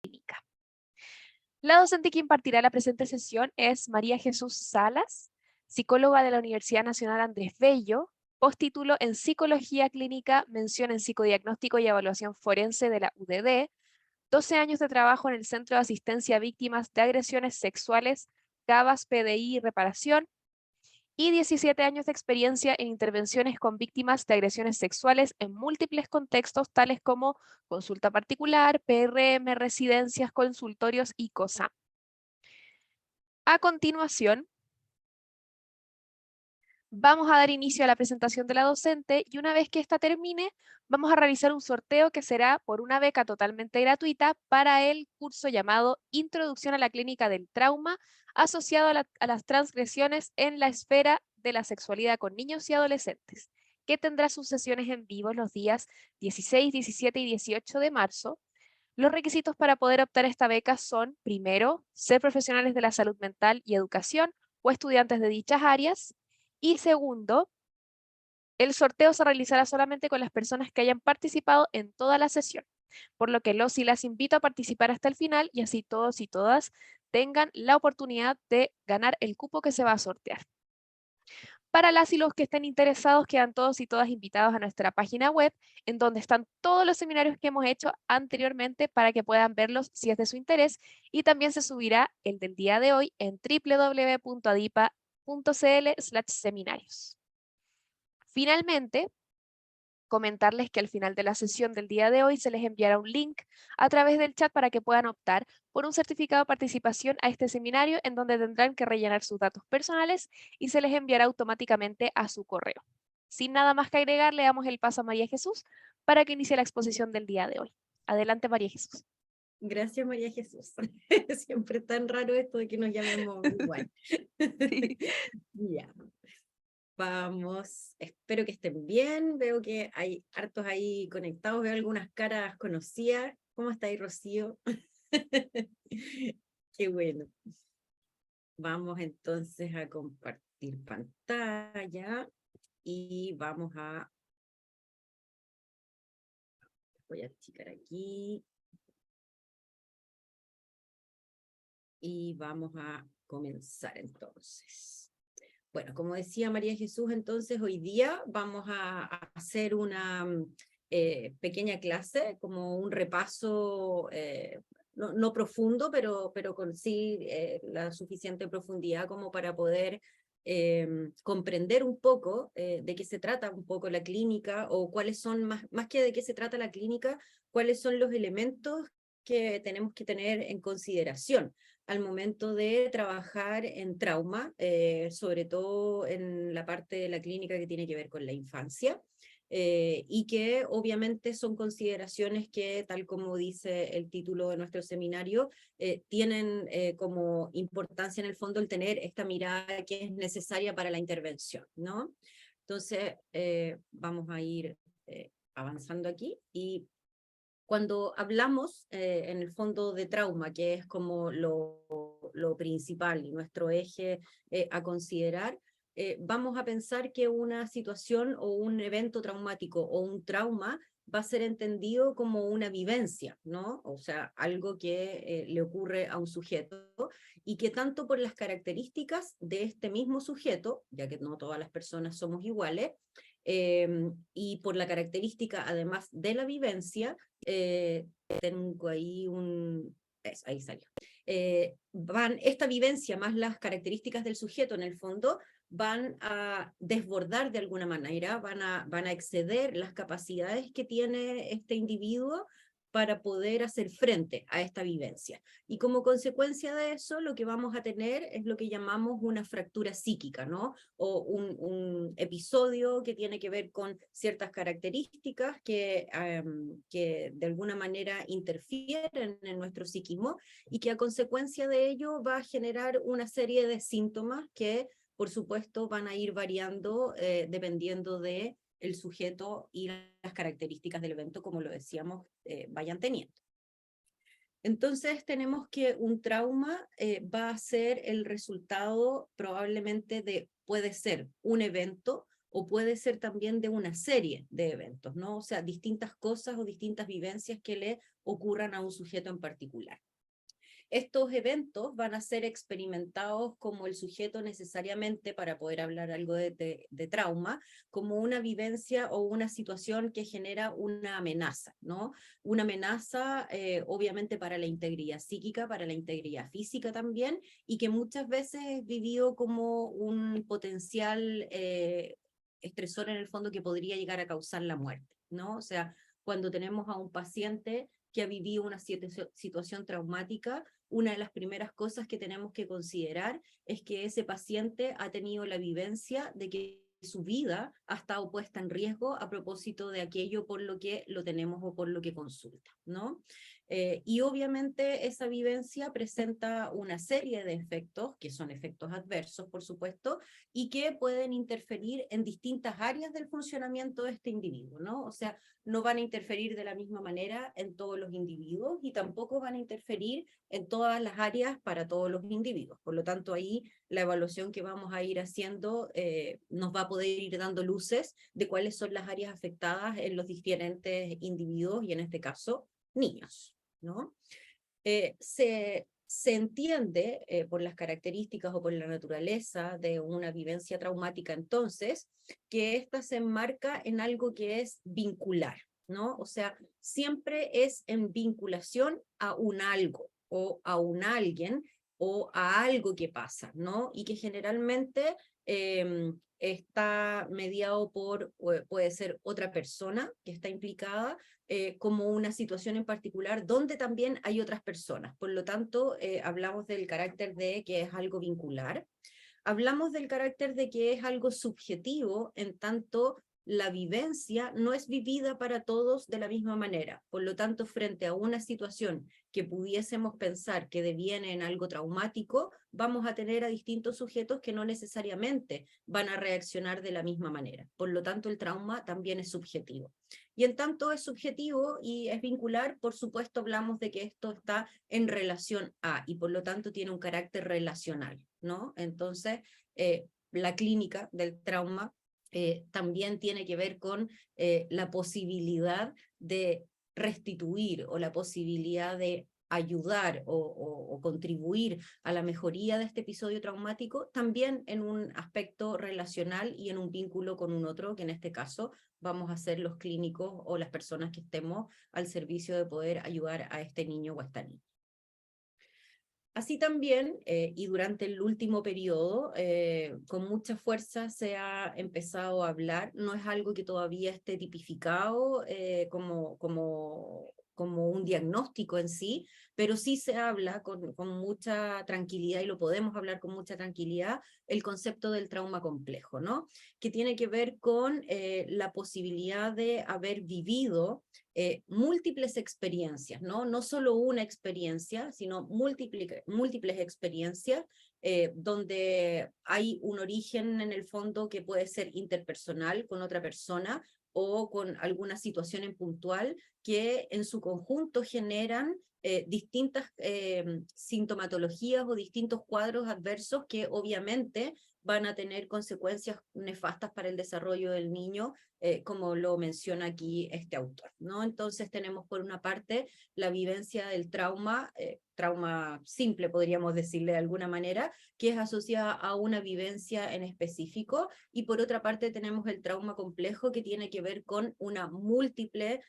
clínica. La docente que impartirá la presente sesión es María Jesús Salas, psicóloga de la Universidad Nacional Andrés Bello, postítulo en Psicología Clínica, mención en Psicodiagnóstico y Evaluación Forense de la UDD, 12 años de trabajo en el Centro de Asistencia a Víctimas de Agresiones Sexuales, CABAS, PDI y Reparación, y 17 años de experiencia en intervenciones con víctimas de agresiones sexuales en múltiples contextos, tales como consulta particular, PRM, residencias, consultorios y COSAM. A continuación, vamos a dar inicio a la presentación de la docente y una vez que esta termine, vamos a realizar un sorteo que será por una beca totalmente gratuita para el curso llamado Introducción a la Clínica del Trauma, asociado a las transgresiones en la esfera de la sexualidad con niños y adolescentes, que tendrá sus sesiones en vivo los días 16, 17 y 18 de marzo. Los requisitos para poder optar a esta beca son, primero, ser profesionales de la salud mental y educación o estudiantes de dichas áreas, y segundo, el sorteo se realizará solamente con las personas que hayan participado en toda la sesión, por lo que los y las invito a participar hasta el final y así todos y todas tengan la oportunidad de ganar el cupo que se va a sortear. Para las y los que estén interesados, quedan todos y todas invitados a nuestra página web, en donde están todos los seminarios que hemos hecho anteriormente para que puedan verlos si es de su interés, y también se subirá el del día de hoy en www.adipa.cl/seminarios. Finalmente, comentarles que al final de la sesión del día de hoy se les enviará un link a través del chat para que puedan optar por un certificado de participación a este seminario, en donde tendrán que rellenar sus datos personales y se les enviará automáticamente a su correo. Sin nada más que agregar, le damos el paso a María Jesús para que inicie la exposición del día de hoy. Adelante, María Jesús. Gracias, María Jesús. Siempre tan raro esto de que nos llamemos igual. Sí. Ya, vamos. Espero que estén bien. Veo que hay hartos ahí conectados. Veo algunas caras conocidas. ¿Cómo está ahí, Rocío? Qué bueno. Vamos entonces a compartir pantalla y vamos a... Voy a achicar aquí. Y vamos a comenzar entonces. Bueno, como decía María Jesús, entonces hoy día vamos a hacer una pequeña clase, como un repaso, no profundo, pero con sí la suficiente profundidad como para poder comprender un poco de qué se trata un poco la clínica, o cuáles son, más que de qué se trata la clínica, cuáles son los elementos que tenemos que tener en consideración al momento de trabajar en trauma, sobre todo en la parte de la clínica que tiene que ver con la infancia, y que obviamente son consideraciones que, tal como dice el título de nuestro seminario, tienen como importancia en el fondo el tener esta mirada que es necesaria para la intervención, ¿no? Entonces, vamos a ir avanzando aquí, y cuando hablamos en el fondo de trauma, que es como lo principal y nuestro eje a considerar, vamos a pensar que una situación o un evento traumático o un trauma va a ser entendido como una vivencia, ¿no? O sea, algo que le ocurre a un sujeto, y que tanto por las características de este mismo sujeto, ya que no todas las personas somos iguales, y por la característica además de la vivencia, tengo ahí ahí salió. Esta vivencia más las características del sujeto en el fondo van a desbordar de alguna manera, van a exceder las capacidades que tiene este individuo para poder hacer frente a esta vivencia. Y como consecuencia de eso, lo que vamos a tener es lo que llamamos una fractura psíquica, ¿no? O un episodio que tiene que ver con ciertas características que de alguna manera interfieren en nuestro psiquismo, y que a consecuencia de ello va a generar una serie de síntomas que, por supuesto, van a ir variando dependiendo de el sujeto y las características del evento, como lo decíamos, vayan teniendo. Entonces tenemos que un trauma va a ser el resultado probablemente puede ser un evento o puede ser también de una serie de eventos, ¿no? O sea, distintas cosas o distintas vivencias que le ocurran a un sujeto en particular. Estos eventos van a ser experimentados como el sujeto necesariamente, para poder hablar algo de trauma, como una vivencia o una situación que genera una amenaza, ¿no? Una amenaza obviamente para la integridad psíquica, para la integridad física también, y que muchas veces es vivido como un potencial estresor en el fondo que podría llegar a causar la muerte, ¿no? O sea, cuando tenemos a un paciente que ha vivido una situación traumática, una de las primeras cosas que tenemos que considerar es que ese paciente ha tenido la vivencia de que su vida ha estado puesta en riesgo a propósito de aquello por lo que lo tenemos o por lo que consulta, ¿no? Y obviamente esa vivencia presenta una serie de efectos, que son efectos adversos, por supuesto, y que pueden interferir en distintas áreas del funcionamiento de este individuo, ¿no? O sea, no van a interferir de la misma manera en todos los individuos y tampoco van a interferir en todas las áreas para todos los individuos. Por lo tanto, ahí la evaluación que vamos a ir haciendo nos va a poder ir dando luces de cuáles son las áreas afectadas en los diferentes individuos y en este caso, niños, ¿no? Se entiende por las características o por la naturaleza de una vivencia traumática entonces, que ésta se enmarca en algo que es vincular, ¿no? O sea, siempre es en vinculación a un algo o a un alguien o a algo que pasa, ¿no? Y que generalmente está mediado por, puede ser otra persona que está implicada, como una situación en particular donde también hay otras personas. Por lo tanto, hablamos del carácter de que es algo vincular. Hablamos del carácter de que es algo subjetivo, en tanto la vivencia no es vivida para todos de la misma manera. Por lo tanto, frente a una situación que pudiésemos pensar que deviene en algo traumático, vamos a tener a distintos sujetos que no necesariamente van a reaccionar de la misma manera. Por lo tanto, el trauma también es subjetivo. Y en tanto es subjetivo y es vincular, por supuesto hablamos de que esto está en relación a, y por lo tanto tiene un carácter relacional, ¿no? Entonces, la clínica del trauma también tiene que ver con la posibilidad de restituir o la posibilidad de ayudar o contribuir a la mejoría de este episodio traumático, también en un aspecto relacional y en un vínculo con un otro, que en este caso vamos a ser los clínicos o las personas que estemos al servicio de poder ayudar a este niño o a esta niña. Así también, y durante el último periodo, con mucha fuerza se ha empezado a hablar, no es algo que todavía esté tipificado como un diagnóstico en sí, pero sí se habla con mucha tranquilidad, y lo podemos hablar con mucha tranquilidad, el concepto del trauma complejo, ¿no? Que tiene que ver con la posibilidad de haber vivido múltiples experiencias, ¿no? No solo una experiencia, sino múltiples experiencias donde hay un origen en el fondo que puede ser interpersonal con otra persona o con alguna situación en puntual que en su conjunto generan distintas sintomatologías o distintos cuadros adversos que obviamente van a tener consecuencias nefastas para el desarrollo del niño, como lo menciona aquí este autor, ¿no? Entonces tenemos por una parte la vivencia del trauma, trauma simple podríamos decirle de alguna manera, que es asociada a una vivencia en específico, y por otra parte tenemos el trauma complejo, que tiene que ver con una múltiple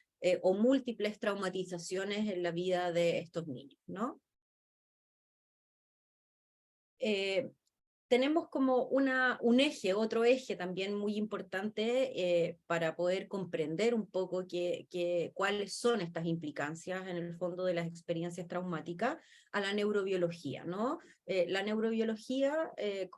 o múltiples traumatizaciones en la vida de estos niños, ¿no? Tenemos como un eje, otro eje también muy importante para poder comprender un poco cuáles son estas implicancias en el fondo de las experiencias traumáticas, a la neurobiología, ¿no? La neurobiología,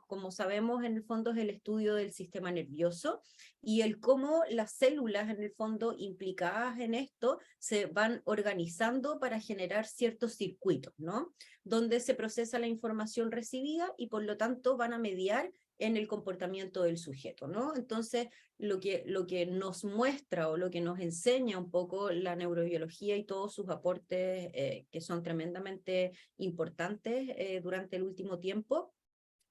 como sabemos, en el fondo es el estudio del sistema nervioso y el cómo las células, en el fondo, implicadas en esto, se van organizando para generar ciertos circuitos, ¿no? Donde se procesa la información recibida y por lo tanto van a mediar en el comportamiento del sujeto, ¿no? Entonces, lo que nos muestra o lo que nos enseña un poco la neurobiología y todos sus aportes que son tremendamente importantes durante el último tiempo,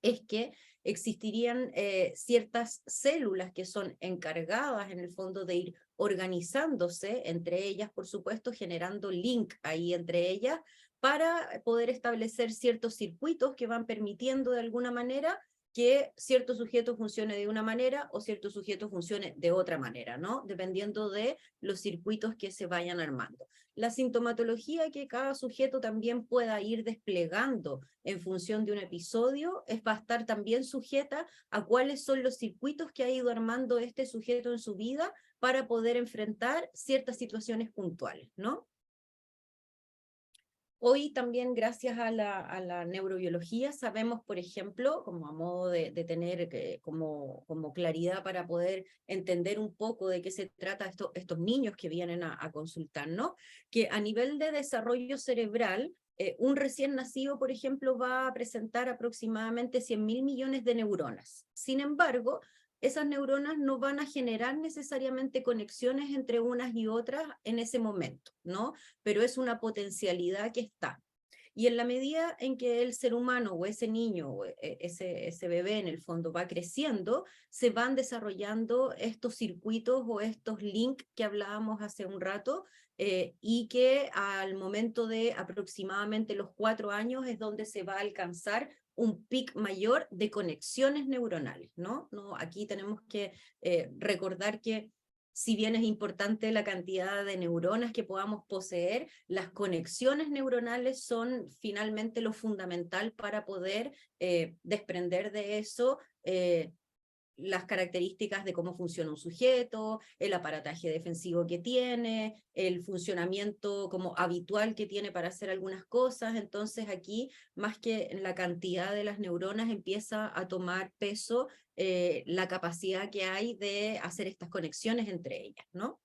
es que existirían ciertas células que son encargadas en el fondo de ir organizándose entre ellas, por supuesto, generando link ahí entre ellas para poder establecer ciertos circuitos que van permitiendo de alguna manera que cierto sujeto funcione de una manera o cierto sujeto funcione de otra manera, ¿no? Dependiendo de los circuitos que se vayan armando. La sintomatología que cada sujeto también pueda ir desplegando en función de un episodio va a estar también sujeta a cuáles son los circuitos que ha ido armando este sujeto en su vida para poder enfrentar ciertas situaciones puntuales, ¿no? Hoy también, gracias a la neurobiología, sabemos, por ejemplo, como a modo de tener como claridad para poder entender un poco de qué se trata estos niños que vienen a consultarnos, que a nivel de desarrollo cerebral, un recién nacido, por ejemplo, va a presentar aproximadamente 100.000 millones de neuronas. Sin embargo, esas neuronas no van a generar necesariamente conexiones entre unas y otras en ese momento, ¿no? Pero es una potencialidad que está. Y en la medida en que el ser humano o ese niño o ese bebé en el fondo va creciendo, se van desarrollando estos circuitos o estos links que hablábamos hace un rato, y que al momento de aproximadamente los 4 años es donde se va a alcanzar un pic mayor de conexiones neuronales, ¿no? Aquí tenemos que recordar que si bien es importante la cantidad de neuronas que podamos poseer, las conexiones neuronales son finalmente lo fundamental para poder desprender de eso las características de cómo funciona un sujeto, el aparataje defensivo que tiene, el funcionamiento como habitual que tiene para hacer algunas cosas. Entonces aquí, más que la cantidad de las neuronas, empieza a tomar peso la capacidad que hay de hacer estas conexiones entre ellas, ¿no?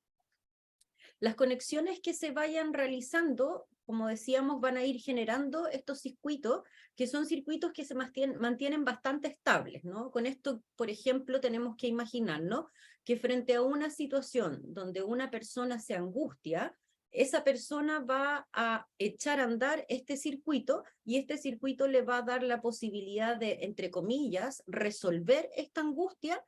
Las conexiones que se vayan realizando, como decíamos, van a ir generando estos circuitos, que son circuitos que se mantienen bastante estables, ¿no? Con esto, por ejemplo, tenemos que imaginarnos que frente a una situación donde una persona se angustia, esa persona va a echar a andar este circuito y este circuito le va a dar la posibilidad de, entre comillas, resolver esta angustia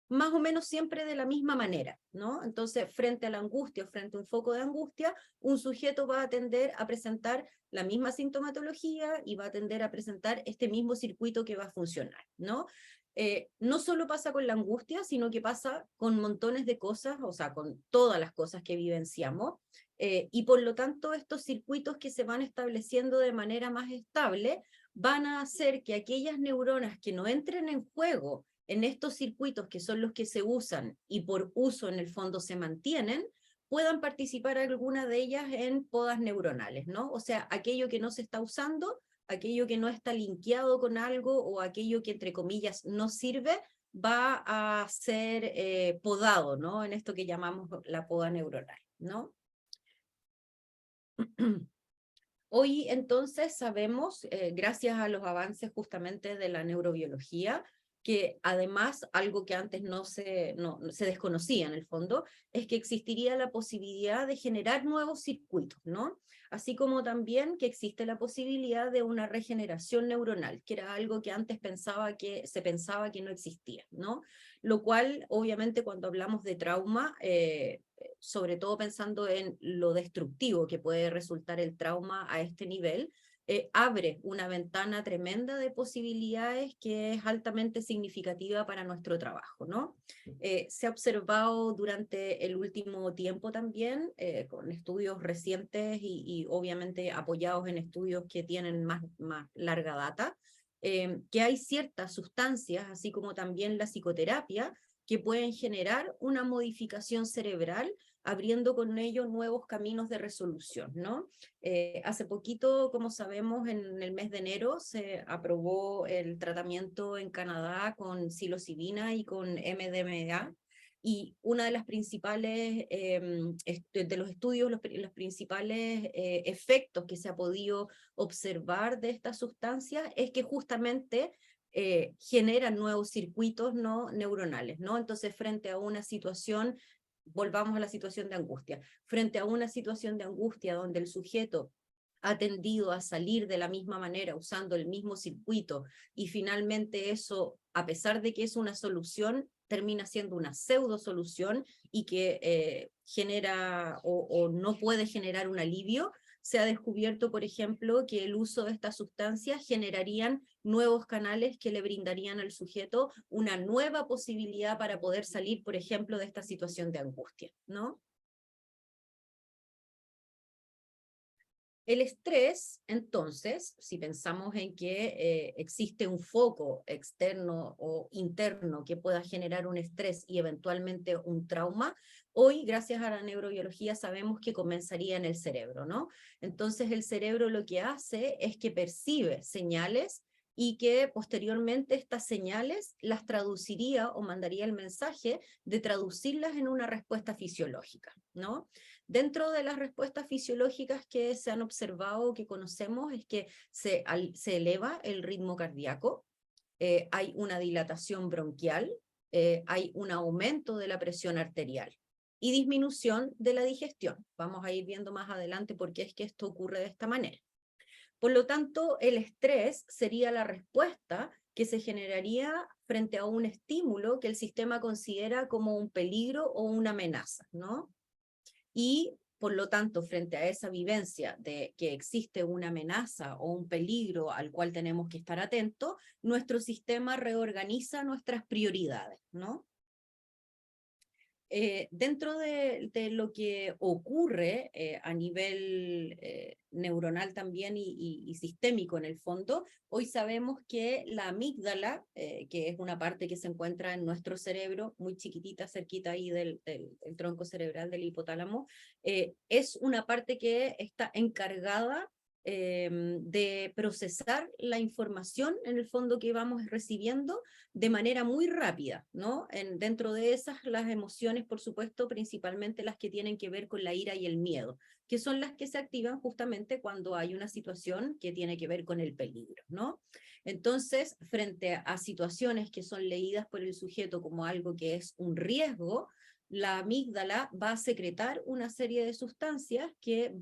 más o menos siempre de la misma manera, ¿no? Entonces, frente a la angustia o frente a un foco de angustia, un sujeto va a tender a presentar la misma sintomatología y va a tender a presentar este mismo circuito que va a funcionar, ¿no? No solo pasa con la angustia, sino que pasa con montones de cosas, o sea, con todas las cosas que vivenciamos, y por lo tanto estos circuitos que se van estableciendo de manera más estable van a hacer que aquellas neuronas que no entren en juego en estos circuitos que son los que se usan y por uso en el fondo se mantienen, puedan participar alguna de ellas en podas neuronales, ¿no? O sea, aquello que no se está usando, aquello que no está linkeado con algo o aquello que entre comillas no sirve, va a ser podado, ¿no? En esto que llamamos la poda neuronal, ¿no? Hoy entonces sabemos, gracias a los avances justamente de la neurobiología, que además algo que antes no se desconocía en el fondo, es que existiría la posibilidad de generar nuevos circuitos, ¿no? Así como también que existe la posibilidad de una regeneración neuronal, que era algo que antes se pensaba que no existía, ¿no? Lo cual, obviamente, cuando hablamos de trauma, sobre todo pensando en lo destructivo que puede resultar el trauma a este nivel, abre una ventana tremenda de posibilidades que es altamente significativa para nuestro trabajo, ¿no? Se ha observado durante el último tiempo también, con estudios recientes y obviamente apoyados en estudios que tienen más larga data, que hay ciertas sustancias, así como también la psicoterapia, que pueden generar una modificación cerebral, abriendo con ello nuevos caminos de resolución, ¿no? Hace poquito, como sabemos, en el mes de enero se aprobó el tratamiento en Canadá con psilocibina y con MDMA, y una de las principales, de los estudios, los principales efectos que se ha podido observar de estas sustancias es que justamente generan nuevos circuitos no neuronales, ¿no? Entonces, frente a una situación, volvamos a la situación de angustia, frente a una situación de angustia donde el sujeto ha tendido a salir de la misma manera, usando el mismo circuito, y finalmente eso, a pesar de que es una solución, termina siendo una pseudo solución y que genera o no puede generar un alivio. Se ha descubierto, por ejemplo, que el uso de estas sustancias generarían nuevos canales que le brindarían al sujeto una nueva posibilidad para poder salir, por ejemplo, de esta situación de angustia, ¿no? El estrés, entonces, si pensamos en que existe un foco externo o interno que pueda generar un estrés y eventualmente un trauma, hoy, gracias a la neurobiología, sabemos que comenzaría en el cerebro, ¿no? Entonces, el cerebro lo que hace es que percibe señales y que posteriormente estas señales las traduciría o mandaría el mensaje de traducirlas en una respuesta fisiológica, ¿no? Dentro de las respuestas fisiológicas que se han observado, que conocemos, es que se eleva el ritmo cardíaco, hay una dilatación bronquial, hay un aumento de la presión arterial y disminución de la digestión. Vamos a ir viendo más adelante por qué es que esto ocurre de esta manera. Por lo tanto, el estrés sería la respuesta que se generaría frente a un estímulo que el sistema considera como un peligro o una amenaza, ¿no? Y por lo tanto, frente a esa vivencia de que existe una amenaza o un peligro al cual tenemos que estar atentos, nuestro sistema reorganiza nuestras prioridades, ¿no? Dentro de lo que ocurre a nivel neuronal también y sistémico en el fondo, hoy sabemos que la amígdala, que es una parte que se encuentra en nuestro cerebro, muy chiquitita, cerquita ahí del tronco cerebral del hipotálamo, es una parte que está encargada de procesar la información en el fondo que vamos recibiendo de manera muy rápida, ¿no? Dentro de esas, las emociones, por supuesto, principalmente las que tienen que ver con la ira y el miedo, que son las que se activan justamente cuando hay una situación que tiene que ver con el peligro, ¿no? Entonces, frente a situaciones que son leídas por el sujeto como algo que es un riesgo, la amígdala va a secretar una serie de sustancias que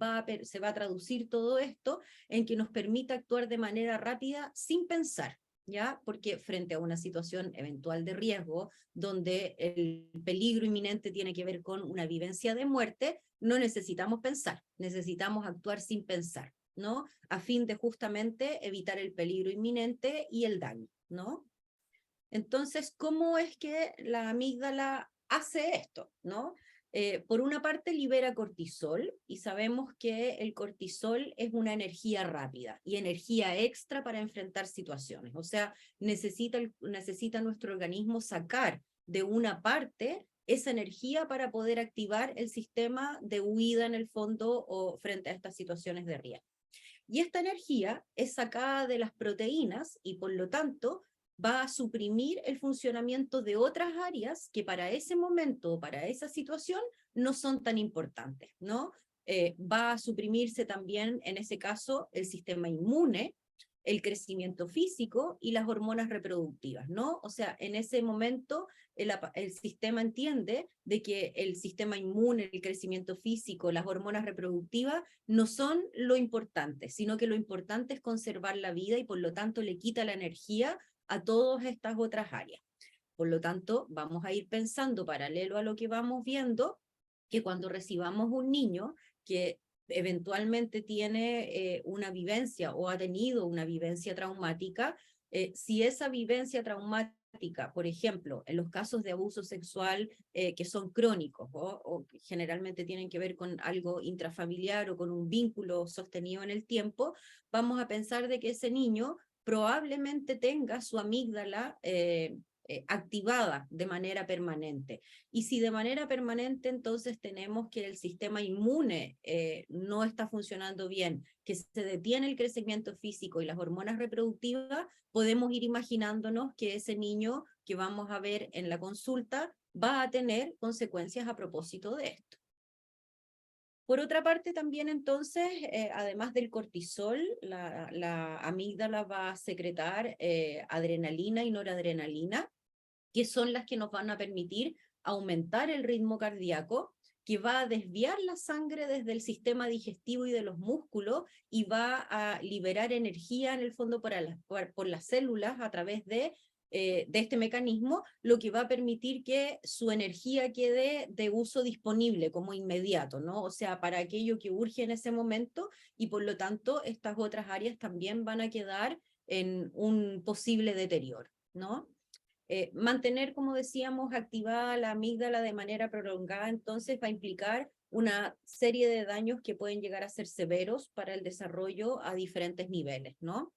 se va a traducir todo esto en que nos permita actuar de manera rápida sin pensar, ¿ya? Porque frente a una situación eventual de riesgo, donde el peligro inminente tiene que ver con una vivencia de muerte, no necesitamos pensar, necesitamos actuar sin pensar, ¿no? A fin de justamente evitar el peligro inminente y el daño, ¿no? Entonces, ¿cómo es que la amígdala hace esto, ¿no? Por una parte libera cortisol y sabemos que el cortisol es una energía rápida y energía extra para enfrentar situaciones. O sea, necesita nuestro organismo sacar de una parte esa energía para poder activar el sistema de huida en el fondo o frente a estas situaciones de riesgo. Y esta energía es sacada de las proteínas y por lo tanto va a suprimir el funcionamiento de otras áreas que para ese momento o para esa situación no son tan importantes, ¿no? Va a suprimirse también, en ese caso, el sistema inmune, el crecimiento físico y las hormonas reproductivas, ¿no? O sea, en ese momento el sistema entiende de que el sistema inmune, el crecimiento físico, las hormonas reproductivas no son lo importante, sino que lo importante es conservar la vida y por lo tanto le quita la energía a todas estas otras áreas. Por lo tanto, vamos a ir pensando paralelo a lo que vamos viendo, que cuando recibamos un niño que eventualmente tiene una vivencia o ha tenido una vivencia traumática, si esa vivencia traumática, por ejemplo, en los casos de abuso sexual que son crónicos o que generalmente tienen que ver con algo intrafamiliar o con un vínculo sostenido en el tiempo, vamos a pensar de que ese niño probablemente tenga su amígdala activada de manera permanente. Y si de manera permanente entonces tenemos que el sistema inmune no está funcionando bien, que se detiene el crecimiento físico y las hormonas reproductivas, podemos ir imaginándonos que ese niño que vamos a ver en la consulta va a tener consecuencias a propósito de esto. Por otra parte, también entonces, además del cortisol, la amígdala va a secretar adrenalina y noradrenalina, que son las que nos van a permitir aumentar el ritmo cardíaco que va a desviar la sangre desde el sistema digestivo y de los músculos y va a liberar energía en el fondo por las células a través de este mecanismo, lo que va a permitir que su energía quede de uso disponible como inmediato, ¿no? O sea, para aquello que urge en ese momento, y por lo tanto estas otras áreas también van a quedar en un posible deterioro, ¿no? Mantener, como decíamos, activada la amígdala de manera prolongada, entonces va a implicar una serie de daños que pueden llegar a ser severos para el desarrollo a diferentes niveles, ¿no?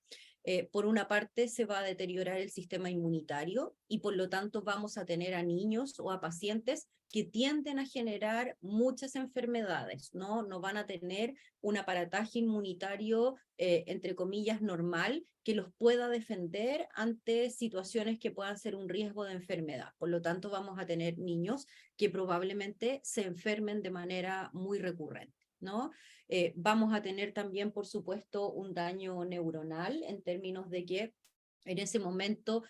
Por una parte, se va a deteriorar el sistema inmunitario y por lo tanto vamos a tener a niños o a pacientes que tienden a generar muchas enfermedades, ¿no? No van a tener un aparataje inmunitario, entre comillas, normal, que los pueda defender ante situaciones que puedan ser un riesgo de enfermedad. Por lo tanto, vamos a tener niños que probablemente se enfermen de manera muy recurrente, ¿no? Vamos a tener también, por supuesto, un daño neuronal en términos de que en ese momento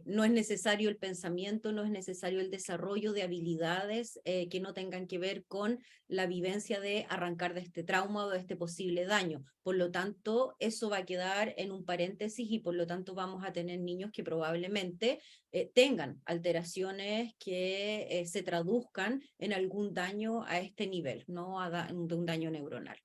no es necesario el pensamiento, no es necesario el desarrollo de habilidades que no tengan que ver con la vivencia de arrancar de este trauma o de este posible daño. Por lo tanto, eso va a quedar en un paréntesis y por lo tanto vamos a tener niños que probablemente tengan alteraciones que se traduzcan en algún daño a este nivel, no de un daño neuronal.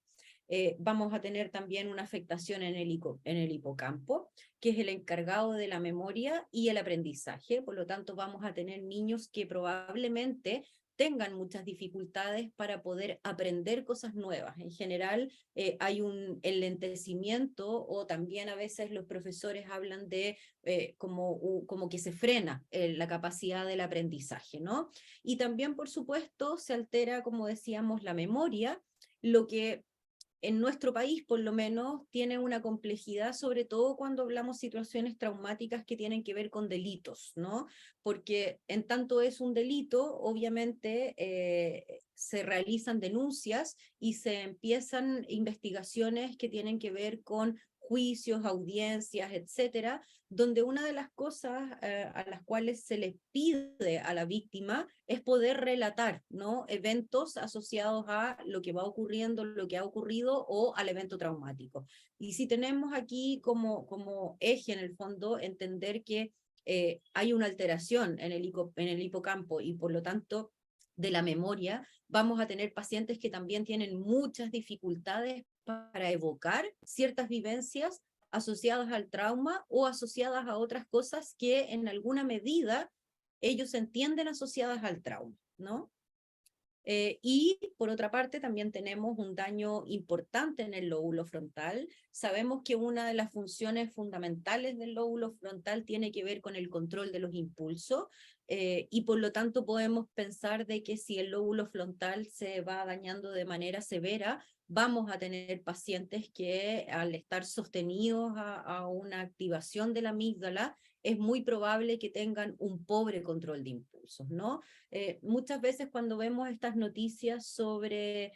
Vamos a tener también una afectación en el hipocampo, que es el encargado de la memoria y el aprendizaje. Por lo tanto, vamos a tener niños que probablemente tengan muchas dificultades para poder aprender cosas nuevas. En general, hay un enlentecimiento o también a veces los profesores hablan de como que se frena la capacidad del aprendizaje, ¿no? Y también, por supuesto, se altera, como decíamos, la memoria, lo que en nuestro país, por lo menos, tiene una complejidad, sobre todo cuando hablamos situaciones traumáticas que tienen que ver con delitos, ¿no? Porque en tanto es un delito, obviamente se realizan denuncias y se empiezan investigaciones que tienen que ver con juicios, audiencias, etcétera, donde una de las cosas a las cuales se les pide a la víctima es poder relatar, ¿no? Eventos asociados a lo que va ocurriendo, lo que ha ocurrido o al evento traumático. Y si tenemos aquí como eje en el fondo entender que hay una alteración en el hipocampo y por lo tanto de la memoria, vamos a tener pacientes que también tienen muchas dificultades para evocar ciertas vivencias asociadas al trauma o asociadas a otras cosas que en alguna medida ellos entienden asociadas al trauma, ¿no? Y por otra parte también tenemos un daño importante en el lóbulo frontal. Sabemos que una de las funciones fundamentales del lóbulo frontal tiene que ver con el control de los impulsos y por lo tanto podemos pensar de que si el lóbulo frontal se va dañando de manera severa, vamos a tener pacientes que al estar sostenidos a una activación de la amígdala, es muy probable que tengan un pobre control de impulsos, ¿no? Muchas veces cuando vemos estas noticias sobre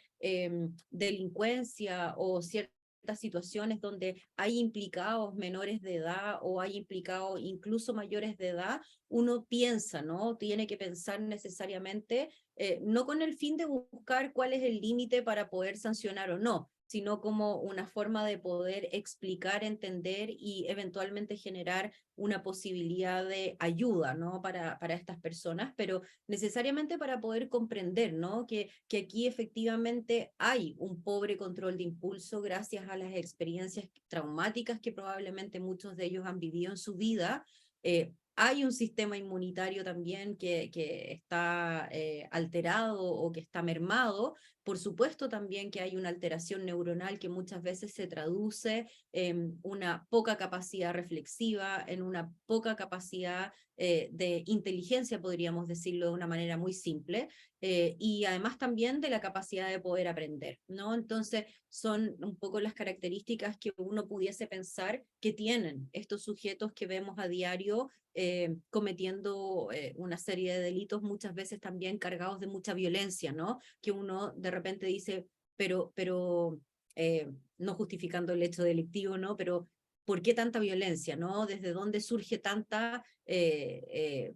delincuencia o ciertas situaciones donde hay implicados menores de edad o hay implicados incluso mayores de edad, uno piensa, ¿no? Tiene que pensar necesariamente, no con el fin de buscar cuál es el límite para poder sancionar o no, sino como una forma de poder explicar, entender y eventualmente generar una posibilidad de ayuda, ¿no? Para estas personas, pero necesariamente para poder comprender, ¿no? Que aquí efectivamente hay un pobre control de impulso gracias a las experiencias traumáticas que probablemente muchos de ellos han vivido en su vida. Hay un sistema inmunitario también que está alterado o que está mermado. Por supuesto también que hay una alteración neuronal que muchas veces se traduce en una poca capacidad reflexiva, en una poca capacidad de inteligencia, podríamos decirlo de una manera muy simple, y además también de la capacidad de poder aprender, ¿no? Entonces son un poco las características que uno pudiese pensar que tienen estos sujetos que vemos a diario cometiendo una serie de delitos, muchas veces también cargados de mucha violencia, ¿no? Que uno de repente dice, pero no justificando el hecho delictivo, ¿no? Pero ¿por qué tanta violencia, no? ¿Desde dónde surge tanta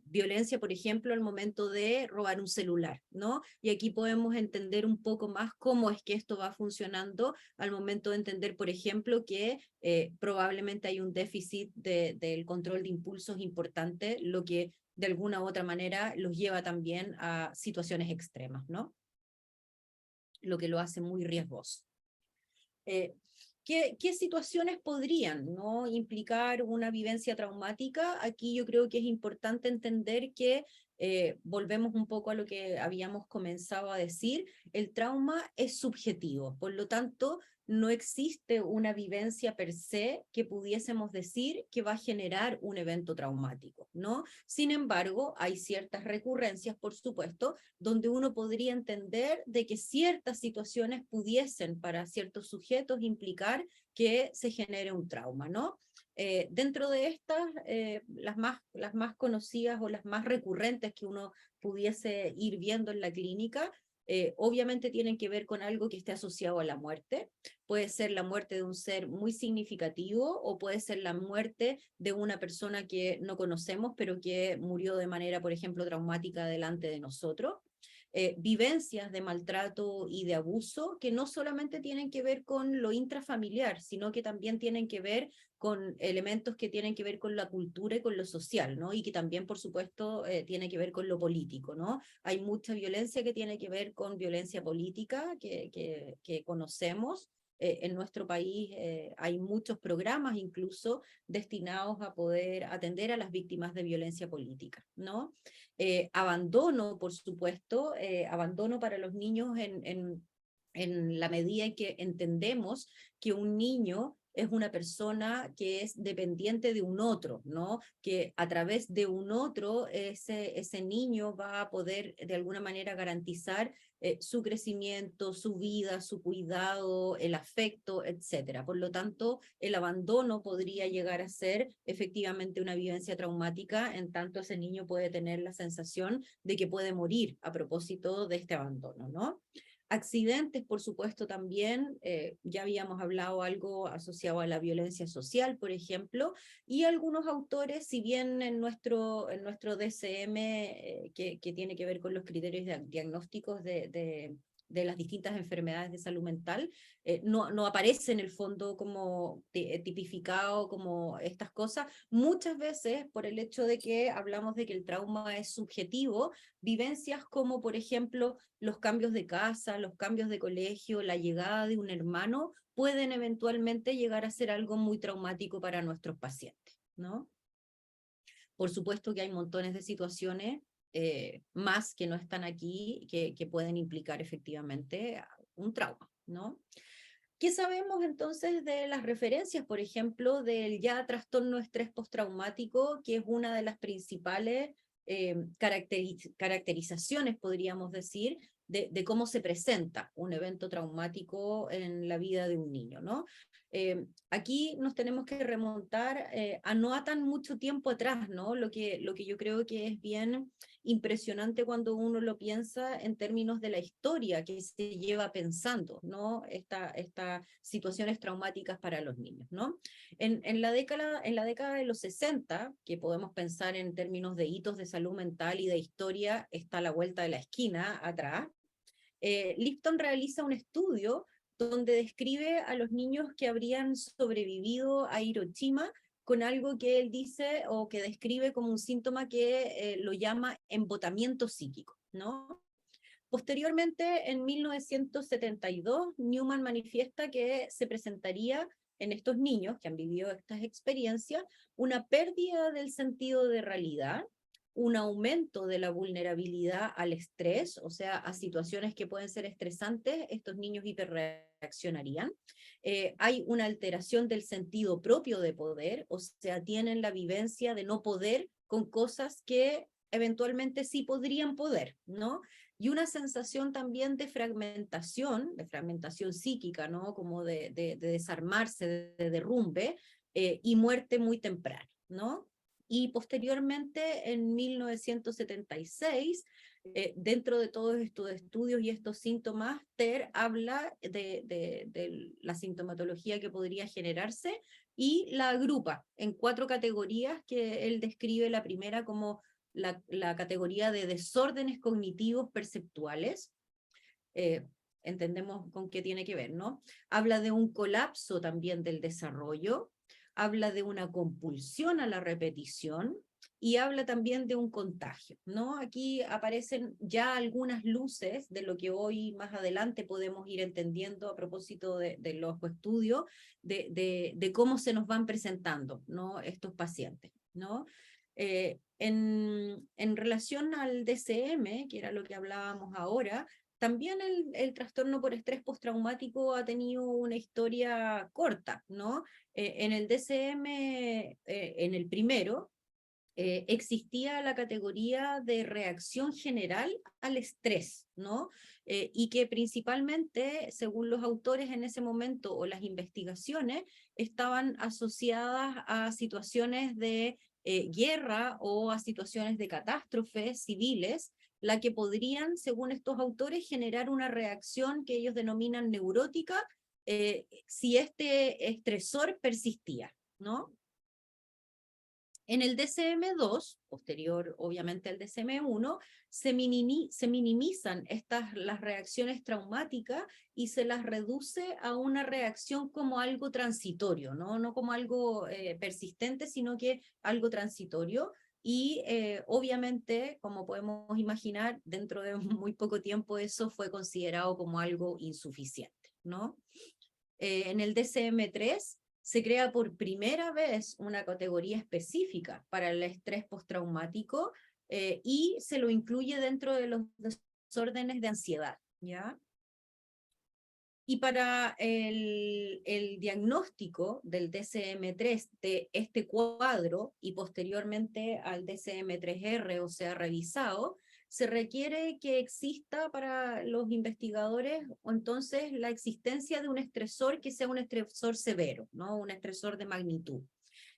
violencia, por ejemplo, al momento de robar un celular, ¿no? Y aquí podemos entender un poco más cómo es que esto va funcionando al momento de entender, por ejemplo, que probablemente hay un déficit del control de impulsos importante, lo que de alguna u otra manera los lleva también a situaciones extremas, ¿no? Lo que lo hace muy riesgoso. ¿Qué situaciones podrían, ¿no?, implicar una vivencia traumática? Aquí yo creo que es importante entender que, volvemos un poco a lo que habíamos comenzado a decir, el trauma es subjetivo, por lo tanto, no existe una vivencia per se que pudiésemos decir que va a generar un evento traumático, ¿no? Sin embargo, hay ciertas recurrencias, por supuesto, donde uno podría entender de que ciertas situaciones pudiesen para ciertos sujetos implicar que se genere un trauma, ¿no? Dentro de estas, las más conocidas o las más recurrentes que uno pudiese ir viendo en la clínica, obviamente tienen que ver con algo que esté asociado a la muerte. Puede ser la muerte de un ser muy significativo o puede ser la muerte de una persona que no conocemos, pero que murió de manera, por ejemplo, traumática delante de nosotros. Vivencias de maltrato y de abuso que no solamente tienen que ver con lo intrafamiliar, sino que también tienen que ver con elementos que tienen que ver con la cultura y con lo social, ¿no? Y que también, por supuesto, tiene que ver con lo político, ¿no? Hay mucha violencia que tiene que ver con violencia política que conocemos. En nuestro país hay muchos programas incluso destinados a poder atender a las víctimas de violencia política, ¿no? Abandono, por supuesto, abandono para los niños en la medida en que entendemos que un niño es una persona que es dependiente de un otro, ¿no? Que a través de un otro, ese niño va a poder de alguna manera garantizar su crecimiento, su vida, su cuidado, el afecto, etcétera. Por lo tanto, el abandono podría llegar a ser efectivamente una vivencia traumática, en tanto ese niño puede tener la sensación de que puede morir a propósito de este abandono, ¿no? Accidentes, por supuesto, también, ya habíamos hablado algo asociado a la violencia social, por ejemplo, y algunos autores, si bien en nuestro DSM, que tiene que ver con los criterios diagnósticos de las distintas enfermedades de salud mental, no aparece en el fondo como tipificado como estas cosas, muchas veces por el hecho de que hablamos de que el trauma es subjetivo, vivencias como, por ejemplo, los cambios de casa, los cambios de colegio, la llegada de un hermano, pueden eventualmente llegar a ser algo muy traumático para nuestros pacientes, ¿no? Por supuesto que hay montones de situaciones más que no están aquí que pueden implicar efectivamente un trauma, ¿no? ¿Qué sabemos entonces de las referencias, por ejemplo, del ya trastorno de estrés postraumático, que es una de las principales caracterizaciones, podríamos decir, de cómo se presenta un evento traumático en la vida de un niño, ¿no? Aquí nos tenemos que remontar a no a tan mucho tiempo atrás, ¿no? Lo que yo creo que es bien impresionante cuando uno lo piensa en términos de la historia que se lleva pensando, ¿no? Estas situaciones traumáticas para los niños, ¿no? En la década de los 60, que podemos pensar en términos de hitos de salud mental y de historia, está a la vuelta de la esquina atrás, Lipton realiza un estudio donde describe a los niños que habrían sobrevivido a Hiroshima con algo que él dice o que describe como un síntoma que lo llama embotamiento psíquico, ¿no? Posteriormente, en 1972, Newman manifiesta que se presentaría en estos niños que han vivido estas experiencias una pérdida del sentido de realidad, un aumento de la vulnerabilidad al estrés, o sea, a situaciones que pueden ser estresantes, estos niños hiperreaccionarían. Hay una alteración del sentido propio de poder, o sea, tienen la vivencia de no poder con cosas que eventualmente sí podrían poder, ¿no? Y una sensación también de fragmentación psíquica, ¿no? Como de desarmarse, de derrumbe, y muerte muy temprana, ¿no? Y posteriormente, en 1976, dentro de todos estos estudios y estos síntomas, TER habla de la sintomatología que podría generarse y la agrupa en 4 categorías que él describe. La primera como la categoría de desórdenes cognitivos perceptuales. eh, Entendemos con qué tiene que ver, ¿no? Habla de un colapso también del desarrollo, habla de una compulsión a la repetición y habla también de un contagio, ¿no? Aquí aparecen ya algunas luces de lo que hoy más adelante podemos ir entendiendo a propósito de los estudios, de cómo se nos van presentando, ¿no? Estos pacientes, ¿no? En relación al DCM, que era lo que hablábamos ahora, también el trastorno por estrés postraumático ha tenido una historia corta, ¿no? En el DCM, en el primero, existía la categoría de reacción general al estrés, ¿no? Y que principalmente, según los autores en ese momento o las investigaciones, estaban asociadas a situaciones de guerra o a situaciones de catástrofes civiles, la que podrían, según estos autores, generar una reacción que ellos denominan neurótica si este estresor persistía, ¿no? En el DCM2, posterior obviamente al DCM1, se minimizan las reacciones traumáticas y se las reduce a una reacción como algo transitorio, no como algo persistente, sino que algo transitorio. Y obviamente, como podemos imaginar, dentro de muy poco tiempo eso fue considerado como algo insuficiente, ¿no? En el DCM3 se crea por primera vez una categoría específica para el estrés postraumático y se lo incluye dentro de los desórdenes de ansiedad, ¿ya? Y para el diagnóstico del DCM3 de este cuadro y posteriormente al DCM3R, o sea, revisado, se requiere que exista para los investigadores o entonces la existencia de un estresor que sea un estresor severo, ¿no? Un estresor de magnitud.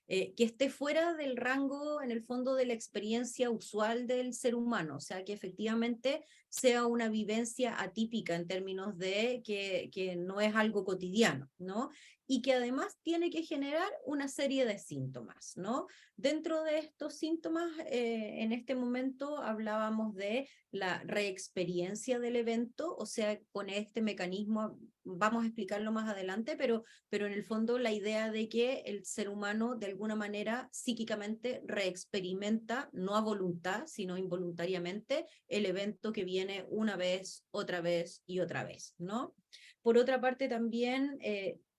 Que esté fuera del rango, en el fondo, de la experiencia usual del ser humano, o sea, que efectivamente sea una vivencia atípica en términos de que no es algo cotidiano, ¿no? Y que además tiene que generar una serie de síntomas, ¿no? Dentro de estos síntomas, en este momento hablábamos de la reexperiencia del evento, o sea, con este mecanismo, vamos a explicarlo más adelante, pero en el fondo la idea de que el ser humano de alguna manera psíquicamente reexperimenta, no a voluntad, sino involuntariamente, el evento que viene una vez, otra vez y otra vez, ¿no? Por otra parte, también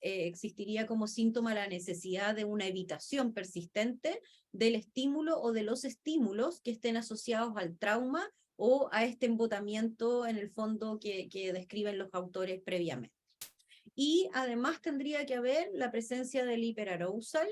existiría como síntoma la necesidad de una evitación persistente del estímulo o de los estímulos que estén asociados al trauma o a este embotamiento en el fondo que describen los autores previamente. Y además tendría que haber la presencia del hiperarousal,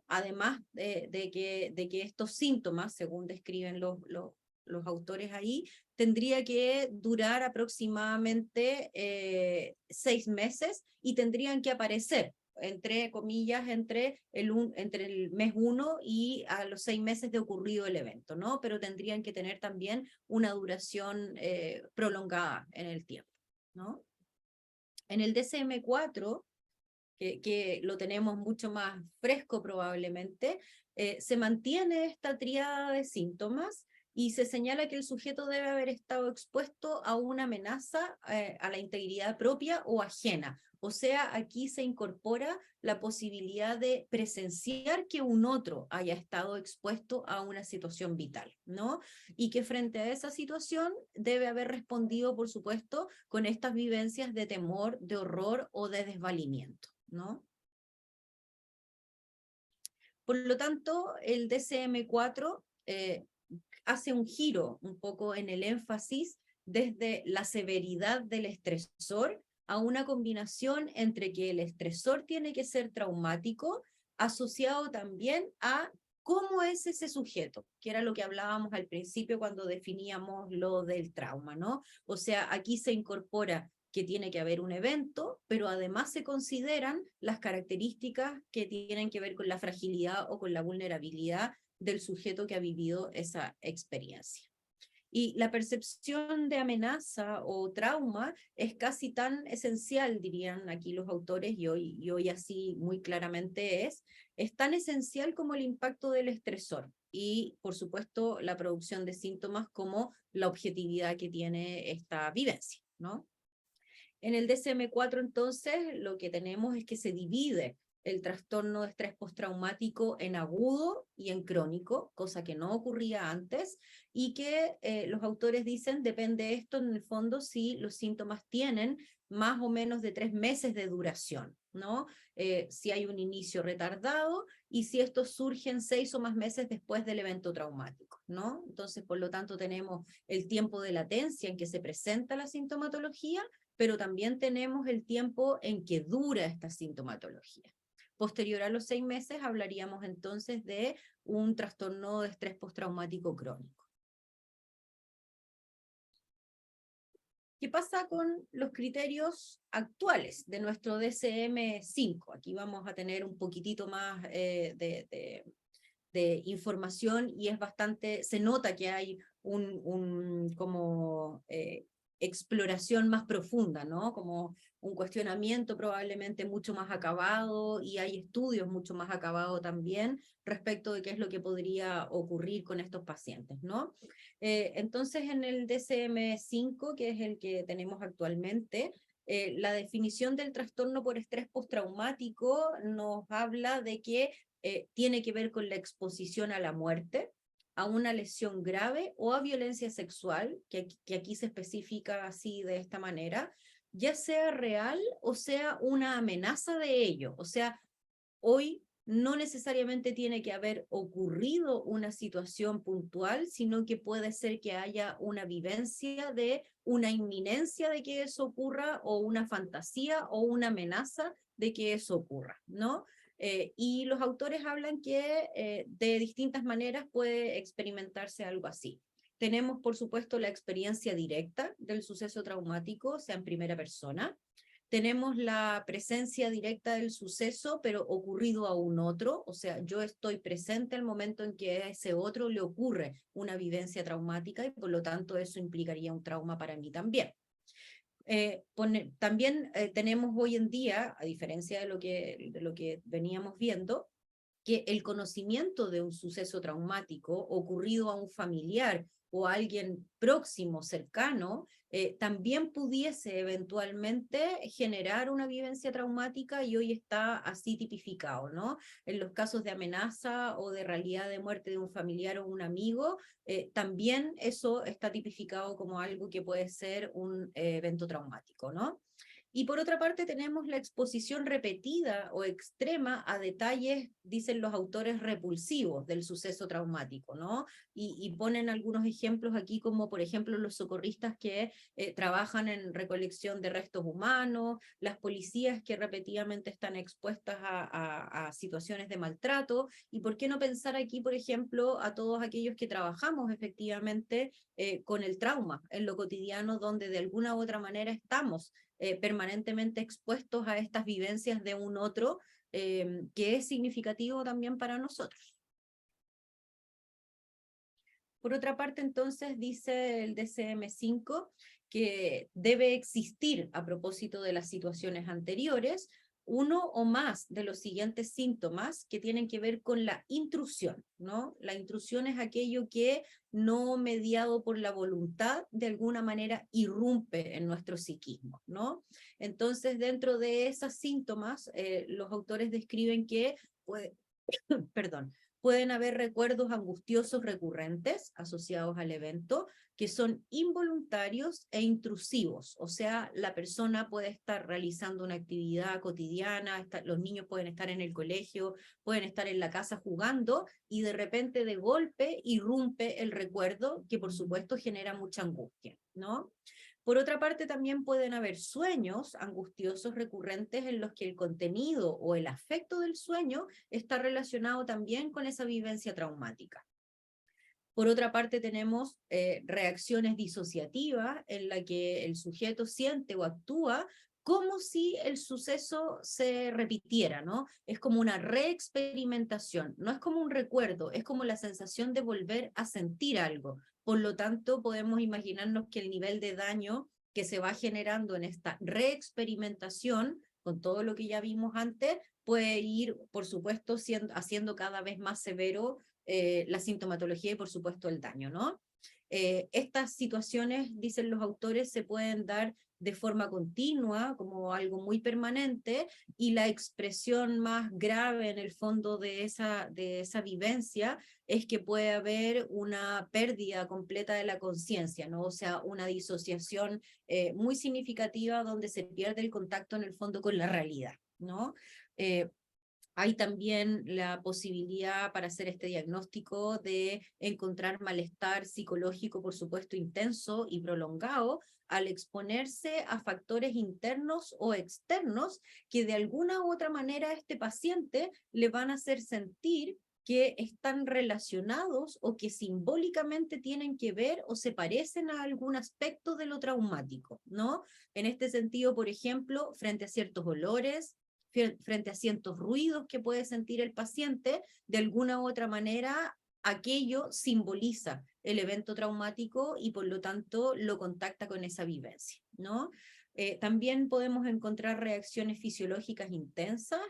además de que estos síntomas, según describen los autores ahí, tendría que durar aproximadamente 6 meses y tendrían que aparecer, entre comillas, entre el mes 1 y a los 6 meses de ocurrido el evento, ¿no? Pero tendrían que tener también una duración prolongada en el tiempo, ¿no? En el DCM4, que lo tenemos mucho más fresco probablemente, se mantiene esta tríada de síntomas y se señala que el sujeto debe haber estado expuesto a una amenaza a la integridad propia o ajena. O sea, aquí se incorpora la posibilidad de presenciar que un otro haya estado expuesto a una situación vital, ¿no? Y que frente a esa situación debe haber respondido, por supuesto, con estas vivencias de temor, de horror o de desvalimiento, ¿no? Por lo tanto, el DCM4 hace un giro un poco en el énfasis desde la severidad del estresor a una combinación entre que el estresor tiene que ser traumático, asociado también a cómo es ese sujeto, que era lo que hablábamos al principio cuando definíamos lo del trauma, ¿no? O sea, aquí se incorpora que tiene que haber un evento, pero además se consideran las características que tienen que ver con la fragilidad o con la vulnerabilidad del sujeto que ha vivido esa experiencia. Y la percepción de amenaza o trauma es casi tan esencial, dirían aquí los autores, y hoy así muy claramente es tan esencial como el impacto del estresor y, por supuesto, la producción de síntomas como la objetividad que tiene esta vivencia, ¿no? En el DSM-4, entonces, lo que tenemos es que se divide el trastorno de estrés postraumático en agudo y en crónico, cosa que no ocurría antes, y que los autores dicen, depende esto en el fondo si los síntomas tienen más o menos de 3 meses de duración, ¿no? Si hay un inicio retardado y si estos surgen 6 o más meses después del evento traumático, ¿no? Entonces, por lo tanto, tenemos el tiempo de latencia en que se presenta la sintomatología, pero también tenemos el tiempo en que dura esta sintomatología. Posterior a los 6 meses hablaríamos entonces de un trastorno de estrés postraumático crónico. ¿Qué pasa con los criterios actuales de nuestro DSM-5? Aquí vamos a tener un poquitito más de información y es bastante, se nota que hay como exploración más profunda, ¿no? Como un cuestionamiento probablemente mucho más acabado y hay estudios mucho más acabados también respecto de qué es lo que podría ocurrir con estos pacientes, ¿no? Entonces en el DSM-5, que es el que tenemos actualmente, la definición del trastorno por estrés postraumático nos habla de que tiene que ver con la exposición a la muerte, a una lesión grave o a violencia sexual, que aquí se especifica así de esta manera, ya sea real o sea una amenaza de ello. O sea, hoy no necesariamente tiene que haber ocurrido una situación puntual, sino que puede ser que haya una vivencia de una inminencia de que eso ocurra o una fantasía o una amenaza de que eso ocurra, ¿no? Y los autores hablan que de distintas maneras puede experimentarse algo así. Tenemos, por supuesto, la experiencia directa del suceso traumático, sea en primera persona. Tenemos la presencia directa del suceso, pero ocurrido a un otro, o sea, yo estoy presente al momento en que a ese otro le ocurre una vivencia traumática y por lo tanto eso implicaría un trauma para mí también. También tenemos hoy en día, a diferencia de lo que veníamos viendo, que el conocimiento de un suceso traumático ocurrido a un familiar o a alguien próximo, cercano, también pudiese eventualmente generar una vivencia traumática y hoy está así tipificado, ¿no? En los casos de amenaza o de realidad de muerte de un familiar o un amigo, también eso está tipificado como algo que puede ser un evento traumático, ¿no? Y por otra parte tenemos la exposición repetida o extrema a detalles, dicen los autores, repulsivos del suceso traumático, ¿no? Y ponen algunos ejemplos aquí como por ejemplo los socorristas que trabajan en recolección de restos humanos, las policías que repetidamente están expuestas a situaciones de maltrato, y por qué no pensar aquí por ejemplo a todos aquellos que trabajamos efectivamente con el trauma en lo cotidiano, donde de alguna u otra manera estamos permanentemente expuestos a estas vivencias de un otro, que es significativo también para nosotros. Por otra parte, entonces, dice el DSM-5 que debe existir, a propósito de las situaciones anteriores, uno o más de los siguientes síntomas que tienen que ver con la intrusión, ¿no? La intrusión es aquello que, no mediado por la voluntad, de alguna manera irrumpe en nuestro psiquismo, ¿no? Entonces, dentro de esos síntomas, los autores describen que perdón, pueden haber recuerdos angustiosos recurrentes asociados al evento, que son involuntarios e intrusivos, o sea, la persona puede estar realizando una actividad cotidiana, los niños pueden estar en el colegio, pueden estar en la casa jugando, y de repente de golpe irrumpe el recuerdo, que por supuesto genera mucha angustia, ¿no? Por otra parte, también pueden haber sueños angustiosos recurrentes en los que el contenido o el afecto del sueño está relacionado también con esa vivencia traumática. Por otra parte, tenemos reacciones disociativas en la que el sujeto siente o actúa como si el suceso se repitiera, ¿no? Es como una reexperimentación, no es como un recuerdo, es como la sensación de volver a sentir algo. Por lo tanto, podemos imaginarnos que el nivel de daño que se va generando en esta reexperimentación, con todo lo que ya vimos antes, puede ir, por supuesto, haciendo cada vez más severo la sintomatología y, por supuesto, el daño, ¿no? Estas situaciones, dicen los autores, se pueden dar de forma continua, como algo muy permanente, y la expresión más grave en el fondo de esa vivencia es que puede haber una pérdida completa de la conciencia, ¿no? O sea, una disociación muy significativa donde se pierde el contacto en el fondo con la realidad, ¿no? Hay también la posibilidad para hacer este diagnóstico de encontrar malestar psicológico, por supuesto, intenso y prolongado al exponerse a factores internos o externos que de alguna u otra manera a este paciente le van a hacer sentir que están relacionados o que simbólicamente tienen que ver o se parecen a algún aspecto de lo traumático, ¿no? En este sentido, por ejemplo, frente a ciertos olores, frente a ciertos ruidos que puede sentir el paciente, de alguna u otra manera aquello simboliza el evento traumático y por lo tanto lo contacta con esa vivencia, ¿no? También podemos encontrar reacciones fisiológicas intensas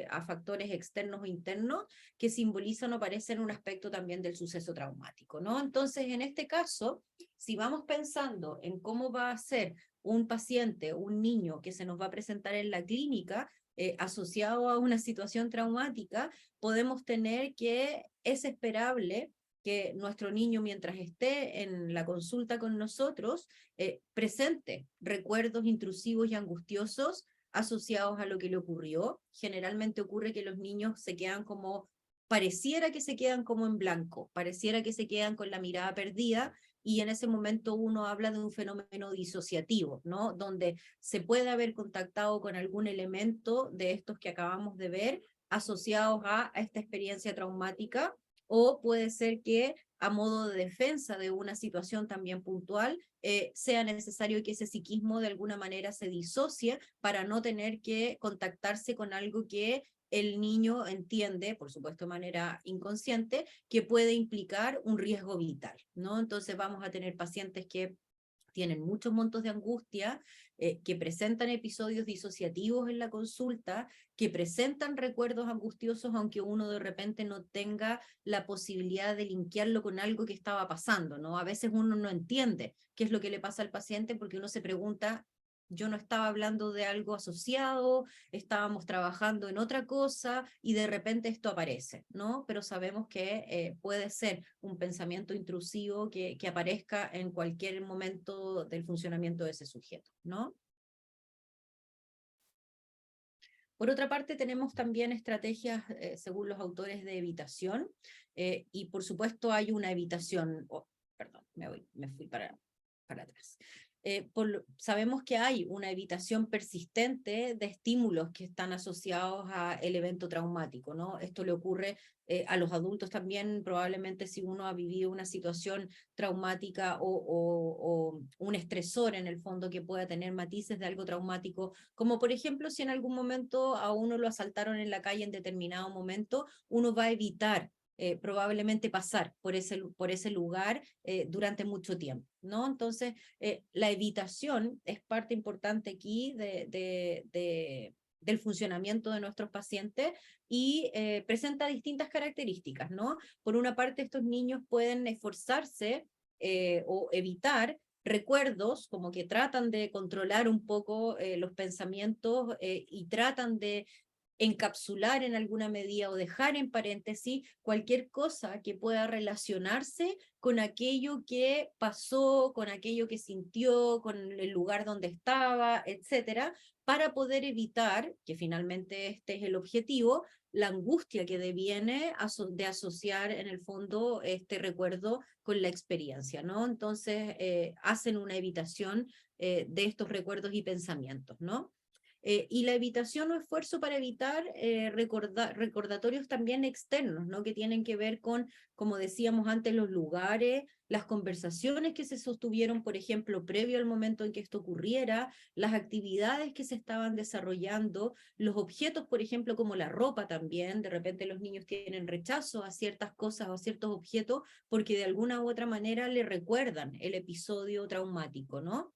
a factores externos o internos que simbolizan o parecen un aspecto también del suceso traumático, ¿no? Entonces, en este caso, si vamos pensando en cómo va a ser un paciente, un niño que se nos va a presentar en la clínica, asociado a una situación traumática, podemos tener que es esperable que nuestro niño, mientras esté en la consulta con nosotros, presente recuerdos intrusivos y angustiosos asociados a lo que le ocurrió. Generalmente ocurre que los niños se quedan como, pareciera que se quedan como en blanco, pareciera que se quedan con la mirada perdida, y en ese momento uno habla de un fenómeno disociativo, ¿no? Donde se puede haber contactado con algún elemento de estos que acabamos de ver asociados a esta experiencia traumática, o puede ser que a modo de defensa de una situación también puntual, sea necesario que ese psiquismo de alguna manera se disocie para no tener que contactarse con algo que el niño entiende, por supuesto de manera inconsciente, que puede implicar un riesgo vital, ¿no? Entonces vamos a tener pacientes que tienen muchos montos de angustia, que presentan episodios disociativos en la consulta, que presentan recuerdos angustiosos, aunque uno de repente no tenga la posibilidad de linkearlo con algo que estaba pasando, ¿no? A veces uno no entiende qué es lo que le pasa al paciente porque uno se pregunta, yo no estaba hablando de algo asociado, estábamos trabajando en otra cosa y de repente esto aparece, ¿no? Pero sabemos que puede ser un pensamiento intrusivo que aparezca en cualquier momento del funcionamiento de ese sujeto, ¿no? Por otra parte, tenemos también estrategias, según los autores, de evitación, y por supuesto hay una evitación, perdón, me fui para atrás. Sabemos que hay una evitación persistente de estímulos que están asociados al evento traumático, ¿no? Esto le ocurre a los adultos también, probablemente si uno ha vivido una situación traumática o un estresor en el fondo que pueda tener matices de algo traumático, como por ejemplo si en algún momento a uno lo asaltaron en la calle en determinado momento, uno va a evitar probablemente pasar por ese lugar durante mucho tiempo, ¿no? Entonces, la evitación es parte importante aquí del funcionamiento de nuestros pacientes y presenta distintas características, ¿no? Por una parte, estos niños pueden esforzarse o evitar recuerdos, como que tratan de controlar un poco los pensamientos y tratan de encapsular en alguna medida o dejar en paréntesis cualquier cosa que pueda relacionarse con aquello que pasó, con aquello que sintió, con el lugar donde estaba, etcétera, para poder evitar, que finalmente este es el objetivo, la angustia que deviene de asociar en el fondo este recuerdo con la experiencia, ¿no? Entonces hacen una evitación de estos recuerdos y pensamientos, ¿no? Y la evitación o esfuerzo para evitar recordatorios también externos, ¿no? Que tienen que ver con, como decíamos antes, los lugares, las conversaciones que se sostuvieron, por ejemplo, previo al momento en que esto ocurriera, las actividades que se estaban desarrollando, los objetos, por ejemplo, como la ropa también. De repente los niños tienen rechazo a ciertas cosas o a ciertos objetos porque de alguna u otra manera le recuerdan el episodio traumático, ¿no?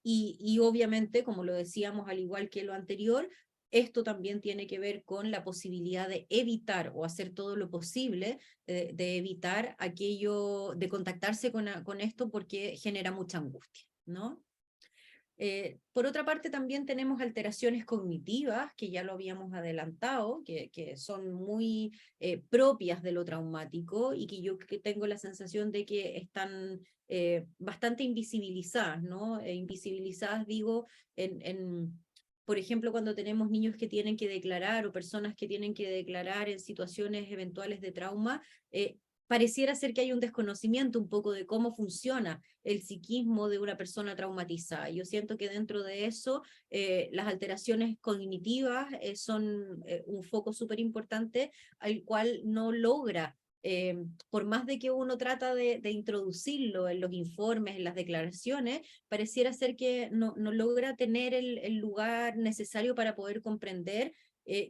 Y obviamente, como lo decíamos, al igual que lo anterior, esto también tiene que ver con la posibilidad de evitar o hacer todo lo posible de evitar aquello, de contactarse con esto porque genera mucha angustia, ¿no? Por otra parte, también tenemos alteraciones cognitivas, que ya lo habíamos adelantado, que son muy propias de lo traumático y que yo que tengo la sensación de que están bastante invisibilizadas, ¿no? Invisibilizadas, digo, por ejemplo, cuando tenemos niños que tienen que declarar o personas que tienen que declarar en situaciones eventuales de trauma, pareciera ser que hay un desconocimiento un poco de cómo funciona el psiquismo de una persona traumatizada. Yo siento que dentro de eso las alteraciones cognitivas son un foco súper importante al cual no logra, por más de que uno trata de introducirlo en los informes, en las declaraciones, pareciera ser que no logra tener el lugar necesario para poder comprender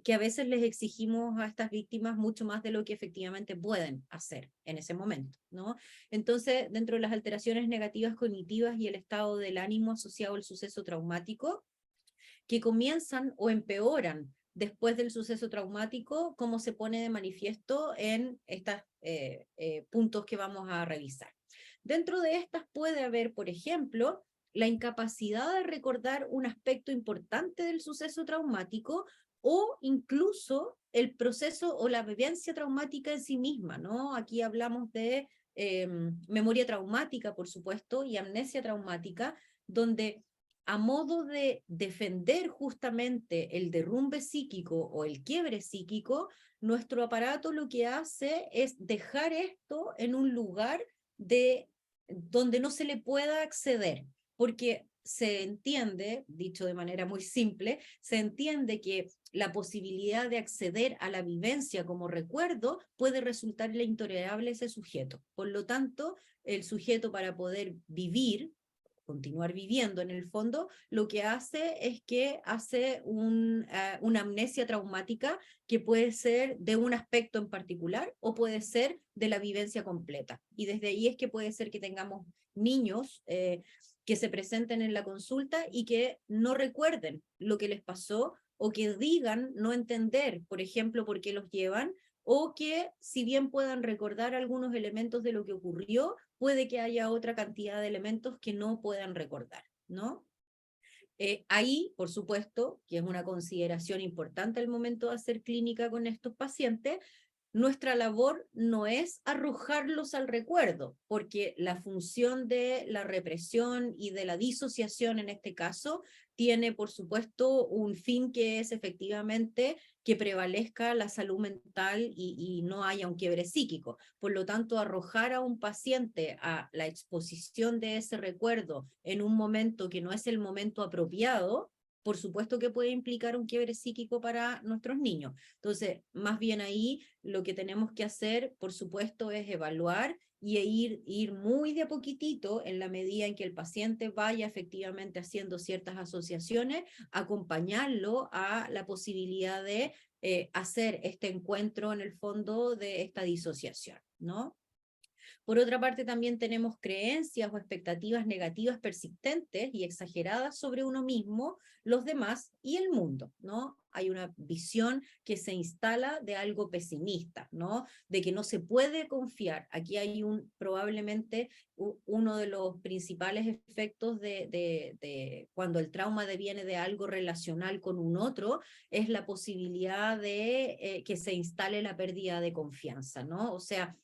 que a veces les exigimos a estas víctimas mucho más de lo que efectivamente pueden hacer en ese momento, ¿no? Entonces, dentro de las alteraciones negativas cognitivas y el estado del ánimo asociado al suceso traumático, que comienzan o empeoran después del suceso traumático, como se pone de manifiesto en estos puntos que vamos a revisar. Dentro de estas puede haber, por ejemplo, la incapacidad de recordar un aspecto importante del suceso traumático o incluso el proceso o la vivencia traumática en sí misma, ¿no? Aquí hablamos de memoria traumática, por supuesto, y amnesia traumática, donde a modo de defender justamente el derrumbe psíquico o el quiebre psíquico, nuestro aparato lo que hace es dejar esto en un lugar donde no se le pueda acceder, porque se entiende, dicho de manera muy simple, se entiende que la posibilidad de acceder a la vivencia como recuerdo puede resultarle intolerable a ese sujeto. Por lo tanto, el sujeto, para poder vivir, continuar viviendo en el fondo, lo que hace es que hace una amnesia traumática que puede ser de un aspecto en particular o puede ser de la vivencia completa. Y desde ahí es que puede ser que tengamos niños que se presenten en la consulta y que no recuerden lo que les pasó o que digan no entender, por ejemplo, por qué los llevan, o que si bien puedan recordar algunos elementos de lo que ocurrió, puede que haya otra cantidad de elementos que no puedan recordar, ¿no? Ahí, por supuesto, que es una consideración importante al momento de hacer clínica con estos pacientes, nuestra labor no es arrojarlos al recuerdo, porque la función de la represión y de la disociación en este caso tiene, por supuesto, un fin que es efectivamente que prevalezca la salud mental y no haya un quiebre psíquico. Por lo tanto, arrojar a un paciente a la exposición de ese recuerdo en un momento que no es el momento apropiado, por supuesto que puede implicar un quiebre psíquico para nuestros niños. Entonces, más bien ahí lo que tenemos que hacer, por supuesto, es evaluar y ir muy de a poquitito en la medida en que el paciente vaya efectivamente haciendo ciertas asociaciones, acompañarlo a la posibilidad de hacer este encuentro en el fondo de esta disociación, ¿no? Por otra parte, también tenemos creencias o expectativas negativas persistentes y exageradas sobre uno mismo, los demás y el mundo, ¿no? Hay una visión que se instala de algo pesimista, ¿no? De que no se puede confiar. Aquí hay probablemente uno de los principales efectos de cuando el trauma deviene de algo relacional con un otro, es la posibilidad de que se instale la pérdida de confianza, ¿no? O sea,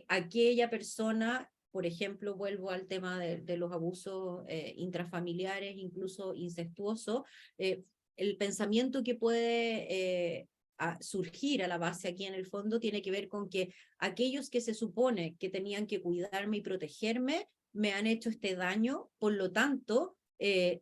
aquella persona, por ejemplo, vuelvo al tema de los abusos intrafamiliares, incluso incestuosos, el pensamiento que puede surgir a la base aquí en el fondo tiene que ver con que aquellos que se supone que tenían que cuidarme y protegerme me han hecho este daño, por lo tanto,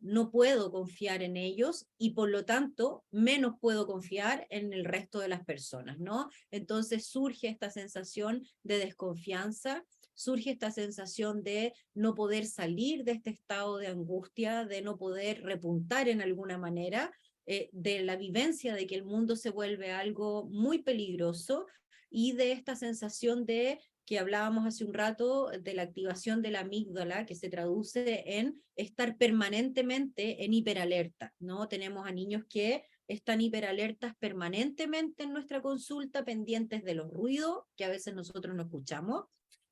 no puedo confiar en ellos y por lo tanto menos puedo confiar en el resto de las personas, ¿no? Entonces surge esta sensación de desconfianza, surge esta sensación de no poder salir de este estado de angustia, de no poder repuntar en alguna manera, de la vivencia de que el mundo se vuelve algo muy peligroso y de esta sensación de que hablábamos hace un rato, de la activación de la amígdala, que se traduce en estar permanentemente en hiperalerta, ¿no? Tenemos a niños que están hiperalertas permanentemente en nuestra consulta, pendientes de los ruidos, que a veces nosotros no escuchamos,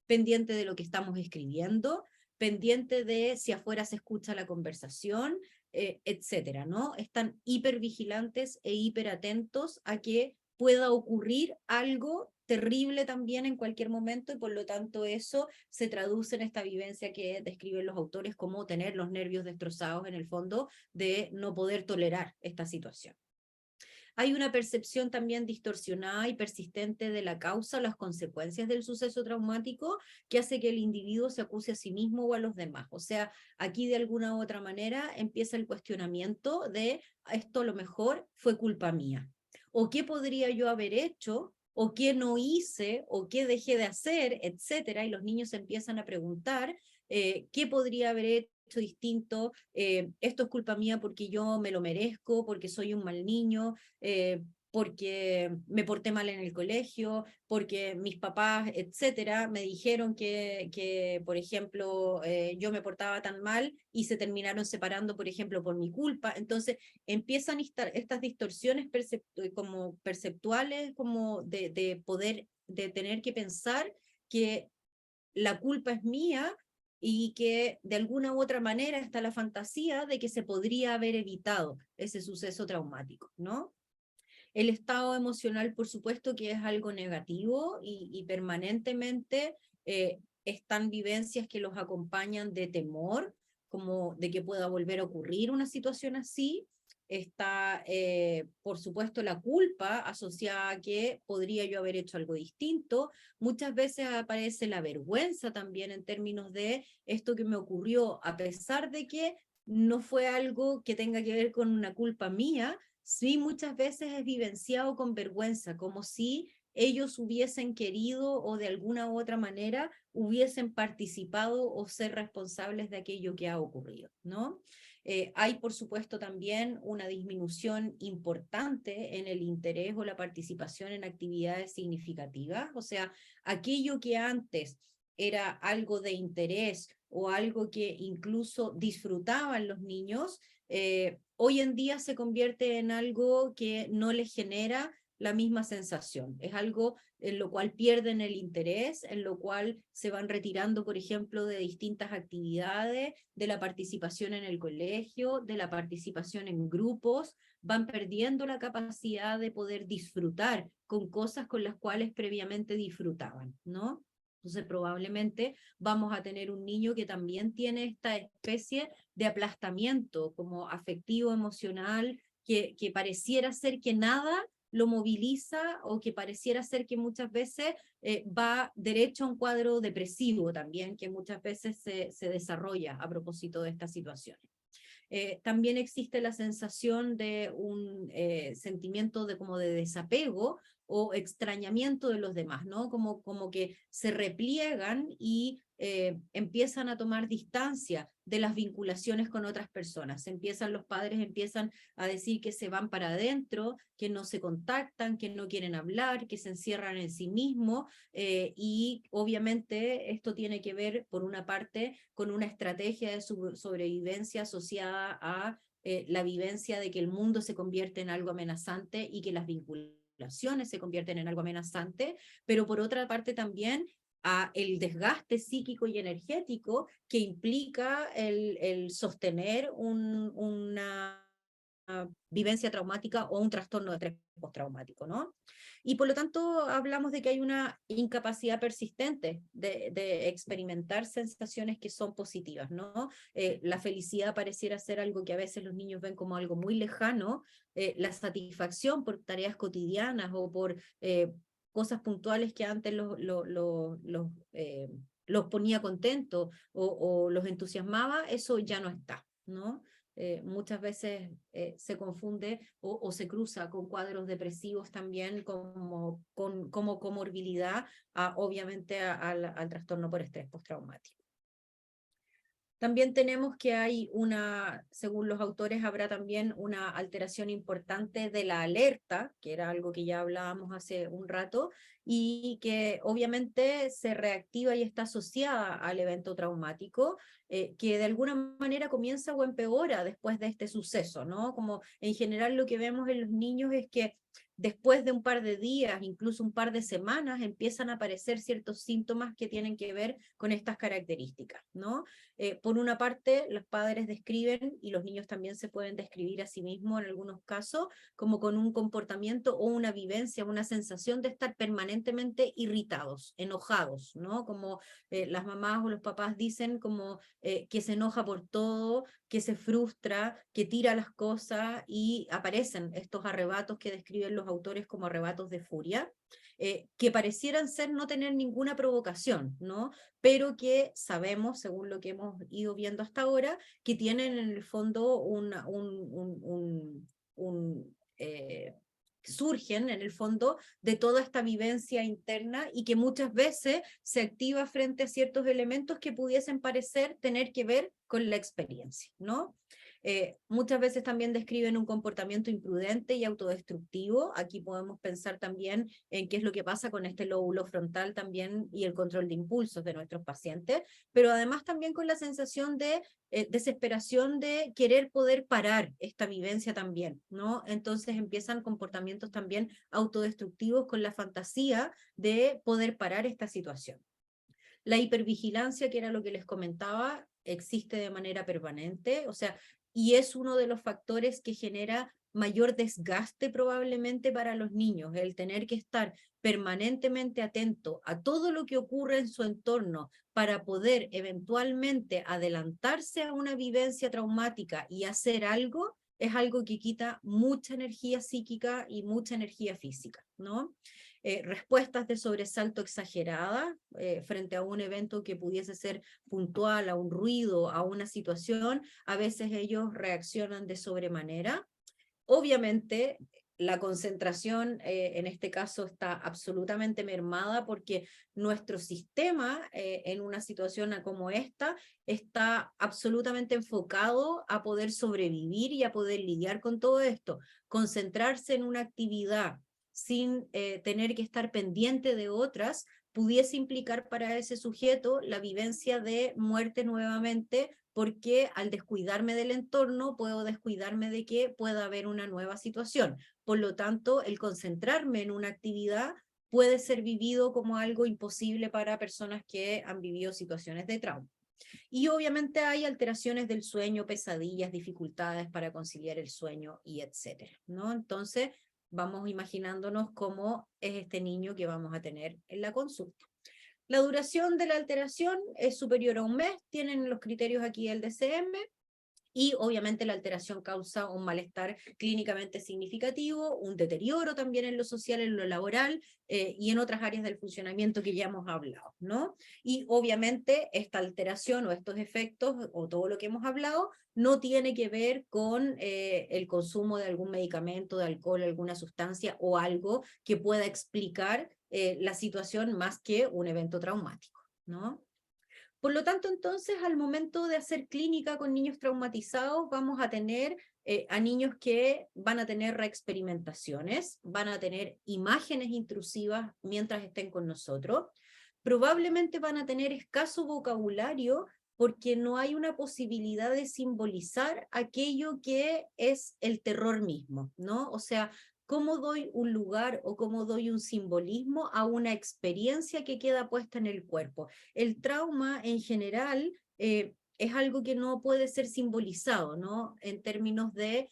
pendiente de lo que estamos escribiendo, pendiente de si afuera se escucha la conversación, etcétera, ¿no? Están hipervigilantes e hiperatentos a que pueda ocurrir algo terrible también en cualquier momento y por lo tanto eso se traduce en esta vivencia que describen los autores como tener los nervios destrozados en el fondo de no poder tolerar esta situación. Hay una percepción también distorsionada y persistente de la causa, las consecuencias del suceso traumático, que hace que el individuo se acuse a sí mismo o a los demás. O sea, aquí de alguna u otra manera empieza el cuestionamiento de esto a lo mejor fue culpa mía. O qué podría yo haber hecho, o qué no hice, o qué dejé de hacer, etcétera. Y los niños empiezan a preguntar qué podría haber hecho distinto, esto es culpa mía porque yo me lo merezco, porque soy un mal niño, porque me porté mal en el colegio, porque mis papás, etcétera, me dijeron por ejemplo, yo me portaba tan mal y se terminaron separando, por ejemplo, por mi culpa. Entonces, empiezan estas distorsiones como perceptuales, como de poder, de tener que pensar que la culpa es mía y que de alguna u otra manera está la fantasía de que se podría haber evitado ese suceso traumático, ¿no? El estado emocional, por supuesto, que es algo negativo y permanentemente están vivencias que los acompañan de temor, como de que pueda volver a ocurrir una situación así. Está, por supuesto, la culpa asociada a que podría yo haber hecho algo distinto. Muchas veces aparece la vergüenza también en términos de esto que me ocurrió, a pesar de que no fue algo que tenga que ver con una culpa mía, sí muchas veces es vivenciado con vergüenza, como si ellos hubiesen querido o de alguna u otra manera hubiesen participado o ser responsables de aquello que ha ocurrido, ¿no? Hay, por supuesto, también una disminución importante en el interés o la participación en actividades significativas, o sea, aquello que antes era algo de interés o algo que incluso disfrutaban los niños, hoy en día se convierte en algo que no les genera la misma sensación. Es algo en lo cual pierden el interés, en lo cual se van retirando, por ejemplo, de distintas actividades, de la participación en el colegio, de la participación en grupos, van perdiendo la capacidad de poder disfrutar con cosas con las cuales previamente disfrutaban, ¿no? Entonces probablemente vamos a tener un niño que también tiene esta especie de aplastamiento como afectivo, emocional, que pareciera ser que nada lo moviliza o que pareciera ser que muchas veces va derecho a un cuadro depresivo también, que muchas veces se desarrolla a propósito de estas situaciones. También existe la sensación de un sentimiento de como de desapego o extrañamiento de los demás, ¿no? Como que se repliegan y empiezan a tomar distancia de las vinculaciones con otras personas. Los padres empiezan a decir que se van para adentro, que no se contactan, que no quieren hablar, que se encierran en sí mismos, y obviamente esto tiene que ver, por una parte, con una estrategia de sobrevivencia asociada a la vivencia de que el mundo se convierte en algo amenazante y que las vinculaciones se convierten en algo amenazante, pero por otra parte también a el desgaste psíquico y energético que implica el sostener una vivencia traumática o un trastorno de estrés postraumático, ¿no? Y por lo tanto hablamos de que hay una incapacidad persistente de experimentar sensaciones que son positivas, ¿no? La felicidad pareciera ser algo que a veces los niños ven como algo muy lejano, la satisfacción por tareas cotidianas o por cosas puntuales que antes los ponía contentos o los entusiasmaba, eso ya no está. ¿no? Muchas veces se confunde o se cruza con cuadros depresivos también como comorbilidad, obviamente al trastorno por estrés postraumático. También tenemos que hay según los autores, habrá también una alteración importante de la alerta, que era algo que ya hablábamos hace un rato, y que obviamente se reactiva y está asociada al evento traumático, que de alguna manera comienza o empeora después de este suceso, ¿no? Como en general lo que vemos en los niños es que después de un par de días, incluso un par de semanas, empiezan a aparecer ciertos síntomas que tienen que ver con estas características, ¿no? Por una parte, los padres describen, y los niños también se pueden describir a sí mismos en algunos casos, como con un comportamiento o una vivencia, una sensación de estar permanentemente irritados, enojados, ¿no? Como las mamás o los papás dicen como que se enoja por todo, que se frustra, que tira las cosas, y aparecen estos arrebatos que describen los autores como arrebatos de furia, que parecieran ser no tener ninguna provocación, ¿no? Pero que sabemos, según lo que hemos ido viendo hasta ahora, que tienen en el fondo surgen en el fondo de toda esta vivencia interna, y que muchas veces se activa frente a ciertos elementos que pudiesen parecer tener que ver con la experiencia, ¿no? Muchas veces también describen un comportamiento imprudente y autodestructivo. Aquí podemos pensar también en qué es lo que pasa con este lóbulo frontal también y el control de impulsos de nuestros pacientes, pero además también con la sensación de desesperación de querer poder parar esta vivencia también, ¿no? Entonces empiezan comportamientos también autodestructivos con la fantasía de poder parar esta situación. La hipervigilancia, que era lo que les comentaba, existe de manera permanente, o sea, y es uno de los factores que genera mayor desgaste probablemente para los niños, el tener que estar permanentemente atento a todo lo que ocurre en su entorno para poder eventualmente adelantarse a una vivencia traumática y hacer algo, es algo que quita mucha energía psíquica y mucha energía física, ¿no? Respuestas de sobresalto exagerada frente a un evento que pudiese ser puntual, a un ruido, a una situación, a veces ellos reaccionan de sobremanera. Obviamente, la concentración en este caso está absolutamente mermada, porque nuestro sistema en una situación como esta está absolutamente enfocado a poder sobrevivir y a poder lidiar con todo esto. Concentrarse en una actividad sin tener que estar pendiente de otras pudiese implicar para ese sujeto la vivencia de muerte nuevamente, porque al descuidarme del entorno puedo descuidarme de que pueda haber una nueva situación. Por lo tanto, el concentrarme en una actividad puede ser vivido como algo imposible para personas que han vivido situaciones de trauma. Y obviamente hay alteraciones del sueño, pesadillas, dificultades para conciliar el sueño y etcétera, ¿no? Entonces, vamos imaginándonos cómo es este niño que vamos a tener en la consulta. La duración de la alteración es superior a un mes, tienen los criterios aquí el DSM, y obviamente la alteración causa un malestar clínicamente significativo, un deterioro también en lo social, en lo laboral y en otras áreas del funcionamiento que ya hemos hablado, ¿no? Y obviamente esta alteración o estos efectos o todo lo que hemos hablado no tiene que ver con el consumo de algún medicamento, de alcohol, alguna sustancia o algo que pueda explicar la situación más que un evento traumático, ¿no? Por lo tanto, entonces, al momento de hacer clínica con niños traumatizados, vamos a tener a niños que van a tener reexperimentaciones, van a tener imágenes intrusivas mientras estén con nosotros, probablemente van a tener escaso vocabulario porque no hay una posibilidad de simbolizar aquello que es el terror mismo, ¿no? O sea, cómo doy un lugar o cómo doy un simbolismo a una experiencia que queda puesta en el cuerpo. El trauma en general es algo que no puede ser simbolizado, ¿no? En términos de,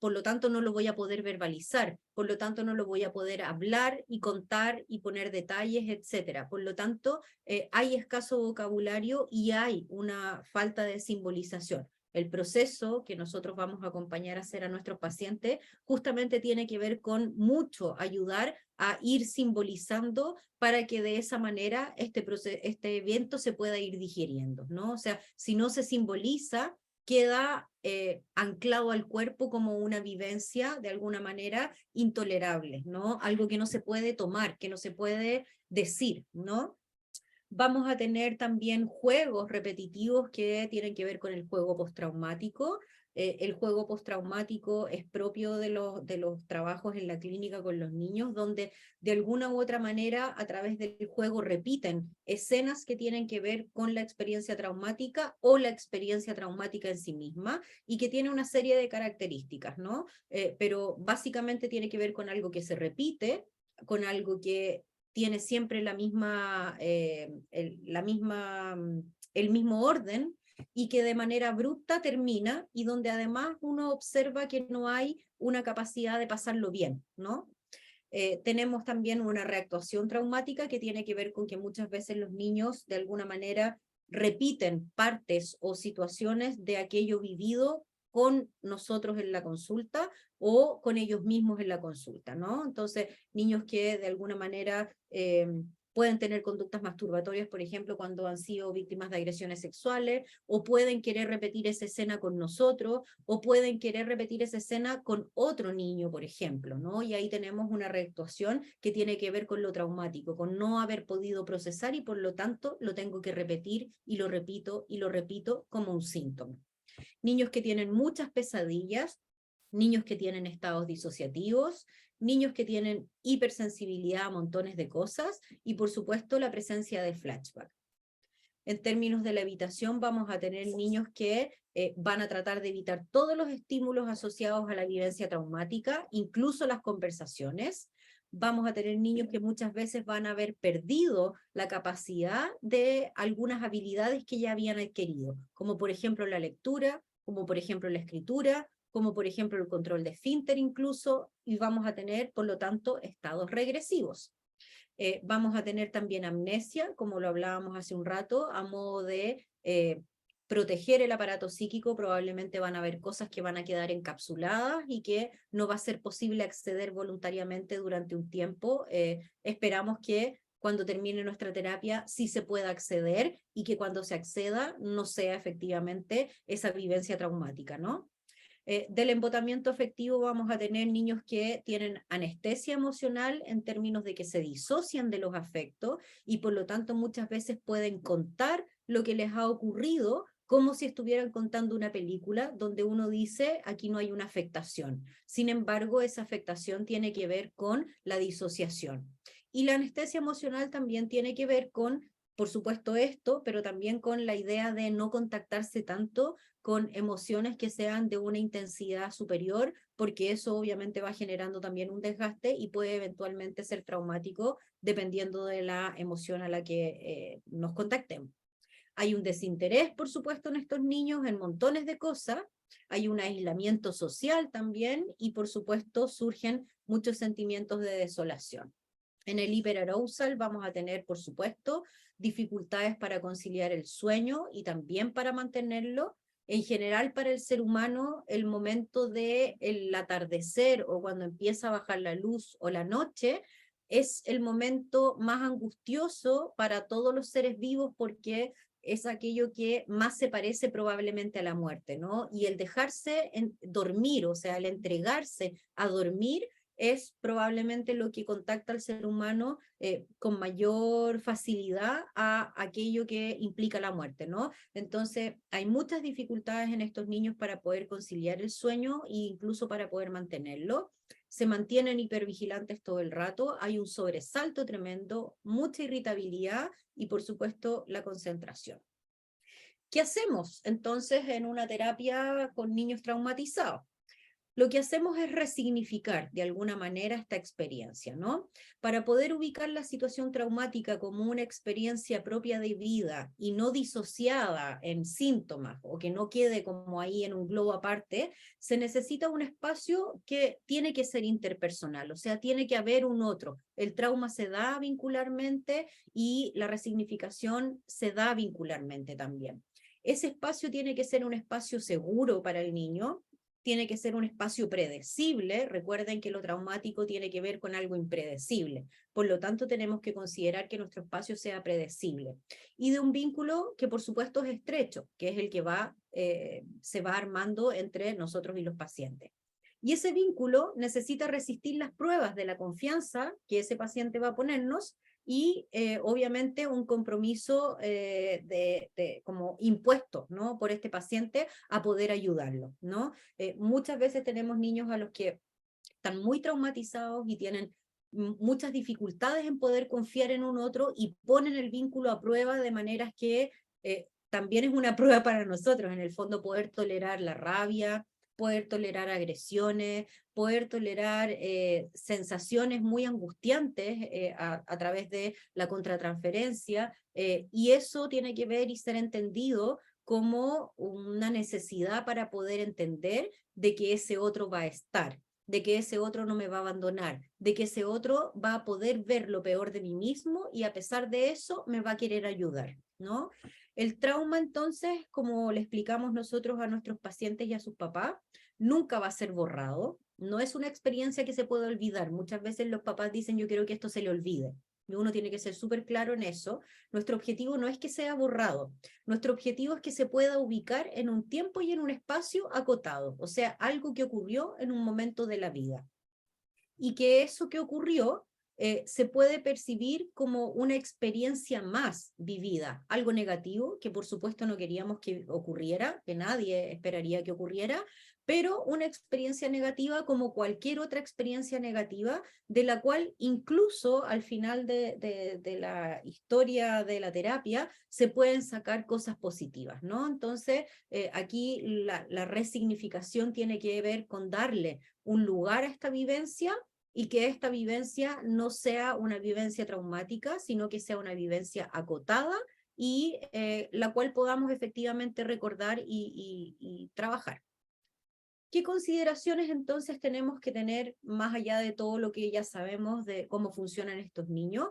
por lo tanto, no lo voy a poder verbalizar, por lo tanto, no lo voy a poder hablar y contar y poner detalles, etcétera. Por lo tanto, hay escaso vocabulario y hay una falta de simbolización. El proceso que nosotros vamos a acompañar a hacer a nuestros pacientes justamente tiene que ver con mucho ayudar a ir simbolizando para que de esa manera este evento se pueda ir digiriendo, ¿no? O sea, si no se simboliza, queda anclado al cuerpo como una vivencia de alguna manera intolerable, ¿no? Algo que no se puede tomar, que no se puede decir, ¿no? Vamos a tener también juegos repetitivos que tienen que ver con el juego postraumático. El juego postraumático es propio de los trabajos en la clínica con los niños, donde de alguna u otra manera a través del juego repiten escenas que tienen que ver con la experiencia traumática o la experiencia traumática en sí misma y que tiene una serie de características, ¿no? Pero básicamente tiene que ver con algo que se repite, con algo que tiene siempre el mismo orden y que de manera abrupta termina y donde además uno observa que no hay una capacidad de pasarlo bien, ¿no? Tenemos también una reactuación traumática que tiene que ver con que muchas veces los niños de alguna manera repiten partes o situaciones de aquello vivido con nosotros en la consulta o con ellos mismos en la consulta, ¿no? Entonces, niños que de alguna manera pueden tener conductas masturbatorias, por ejemplo, cuando han sido víctimas de agresiones sexuales, o pueden querer repetir esa escena con nosotros, o pueden querer repetir esa escena con otro niño, por ejemplo, ¿no? Y ahí tenemos una reactuación que tiene que ver con lo traumático, con no haber podido procesar y por lo tanto lo tengo que repetir y lo repito como un síntoma. Niños que tienen muchas pesadillas, niños que tienen estados disociativos, niños que tienen hipersensibilidad a montones de cosas y por supuesto la presencia de flashback. En términos de la evitación vamos a tener niños que van a tratar de evitar todos los estímulos asociados a la vivencia traumática, incluso las conversaciones. Vamos a tener niños que muchas veces van a haber perdido la capacidad de algunas habilidades que ya habían adquirido, como por ejemplo la lectura, como por ejemplo la escritura, como por ejemplo el control de esfínter incluso, y vamos a tener, por lo tanto, estados regresivos. Vamos a tener también amnesia, como lo hablábamos hace un rato, a modo de proteger el aparato psíquico. Probablemente van a haber cosas que van a quedar encapsuladas y que no va a ser posible acceder voluntariamente durante un tiempo. Esperamos que cuando termine nuestra terapia sí se pueda acceder y que cuando se acceda no sea efectivamente esa vivencia traumática, ¿no? Del embotamiento afectivo vamos a tener niños que tienen anestesia emocional en términos de que se disocian de los afectos y por lo tanto muchas veces pueden contar lo que les ha ocurrido como si estuvieran contando una película donde uno dice aquí no hay una afectación. Sin embargo, esa afectación tiene que ver con la disociación. Y la anestesia emocional también tiene que ver con, por supuesto, esto, pero también con la idea de no contactarse tanto con emociones que sean de una intensidad superior, porque eso obviamente va generando también un desgaste y puede eventualmente ser traumático dependiendo de la emoción a la que nos contactemos. Hay un desinterés, por supuesto, en estos niños en montones de cosas, hay un aislamiento social también y por supuesto surgen muchos sentimientos de desolación. En el hiperarousal vamos a tener, por supuesto, dificultades para conciliar el sueño y también para mantenerlo. En general, para el ser humano, el momento del atardecer o cuando empieza a bajar la luz o la noche es el momento más angustioso para todos los seres vivos porque es aquello que más se parece probablemente a la muerte, ¿no? Y el dejarse dormir, o sea, el entregarse a dormir, es probablemente lo que contacta al ser humano con mayor facilidad a aquello que implica la muerte, ¿no? Entonces, hay muchas dificultades en estos niños para poder conciliar el sueño e incluso para poder mantenerlo. Se mantienen hipervigilantes todo el rato, hay un sobresalto tremendo, mucha irritabilidad y, por supuesto, la concentración. ¿Qué hacemos entonces en una terapia con niños traumatizados? Lo que hacemos es resignificar de alguna manera esta experiencia, ¿no? Para poder ubicar la situación traumática como una experiencia propia de vida y no disociada en síntomas o que no quede como ahí en un globo aparte, se necesita un espacio que tiene que ser interpersonal, o sea, tiene que haber un otro. El trauma se da vincularmente y la resignificación se da vincularmente también. Ese espacio tiene que ser un espacio seguro para el niño, tiene que ser un espacio predecible. Recuerden que lo traumático tiene que ver con algo impredecible. Por lo tanto, tenemos que considerar que nuestro espacio sea predecible. Y de un vínculo que por supuesto es estrecho, que es el que se va armando entre nosotros y los pacientes. Y ese vínculo necesita resistir las pruebas de la confianza que ese paciente va a ponernos y obviamente un compromiso como impuesto, ¿no?, por este paciente a poder ayudarlo, ¿no? Muchas veces tenemos niños a los que están muy traumatizados y tienen muchas dificultades en poder confiar en un otro y ponen el vínculo a prueba de maneras que también es una prueba para nosotros, en el fondo poder tolerar la rabia, poder tolerar agresiones, poder tolerar sensaciones muy angustiantes a través de la contratransferencia, y eso tiene que ver y ser entendido como una necesidad para poder entender de que ese otro va a estar, de que ese otro no me va a abandonar, de que ese otro va a poder ver lo peor de mí mismo y a pesar de eso me va a querer ayudar, ¿no? El trauma, entonces, como le explicamos nosotros a nuestros pacientes y a sus papás, nunca va a ser borrado, no es una experiencia que se pueda olvidar. Muchas veces los papás dicen, yo quiero que esto se le olvide. Y uno tiene que ser súper claro en eso. Nuestro objetivo no es que sea borrado, nuestro objetivo es que se pueda ubicar en un tiempo y en un espacio acotado, o sea, algo que ocurrió en un momento de la vida. Y que eso que ocurrió se puede percibir como una experiencia más vivida, algo negativo, que por supuesto no queríamos que ocurriera, que nadie esperaría que ocurriera, pero una experiencia negativa como cualquier otra experiencia negativa, de la cual incluso al final de la historia de la terapia se pueden sacar cosas positivas, ¿no? Entonces, aquí la resignificación tiene que ver con darle un lugar a esta vivencia y que esta vivencia no sea una vivencia traumática, sino que sea una vivencia acotada y la cual podamos efectivamente recordar y trabajar. ¿Qué consideraciones entonces tenemos que tener más allá de todo lo que ya sabemos de cómo funcionan estos niños?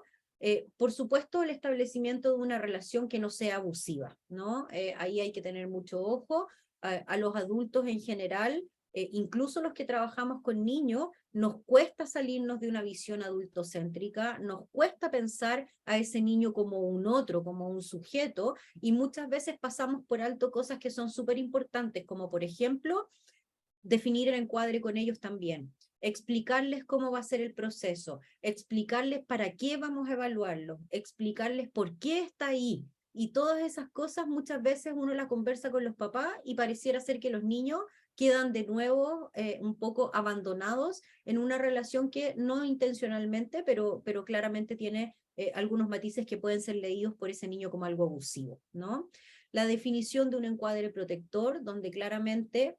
Por supuesto, el establecimiento de una relación que no sea abusiva, ¿no? Ahí hay que tener mucho ojo. A los adultos en general, incluso los que trabajamos con niños, nos cuesta salirnos de una visión adultocéntrica, nos cuesta pensar a ese niño como un otro, como un sujeto, y muchas veces pasamos por alto cosas que son súper importantes, como por ejemplo, definir el encuadre con ellos también, explicarles cómo va a ser el proceso, explicarles para qué vamos a evaluarlo, explicarles por qué está ahí. Y todas esas cosas muchas veces uno las conversa con los papás y pareciera ser que los niños quedan de nuevo un poco abandonados en una relación que no intencionalmente, pero claramente tiene algunos matices que pueden ser leídos por ese niño como algo abusivo, ¿no? La definición de un encuadre protector, donde claramente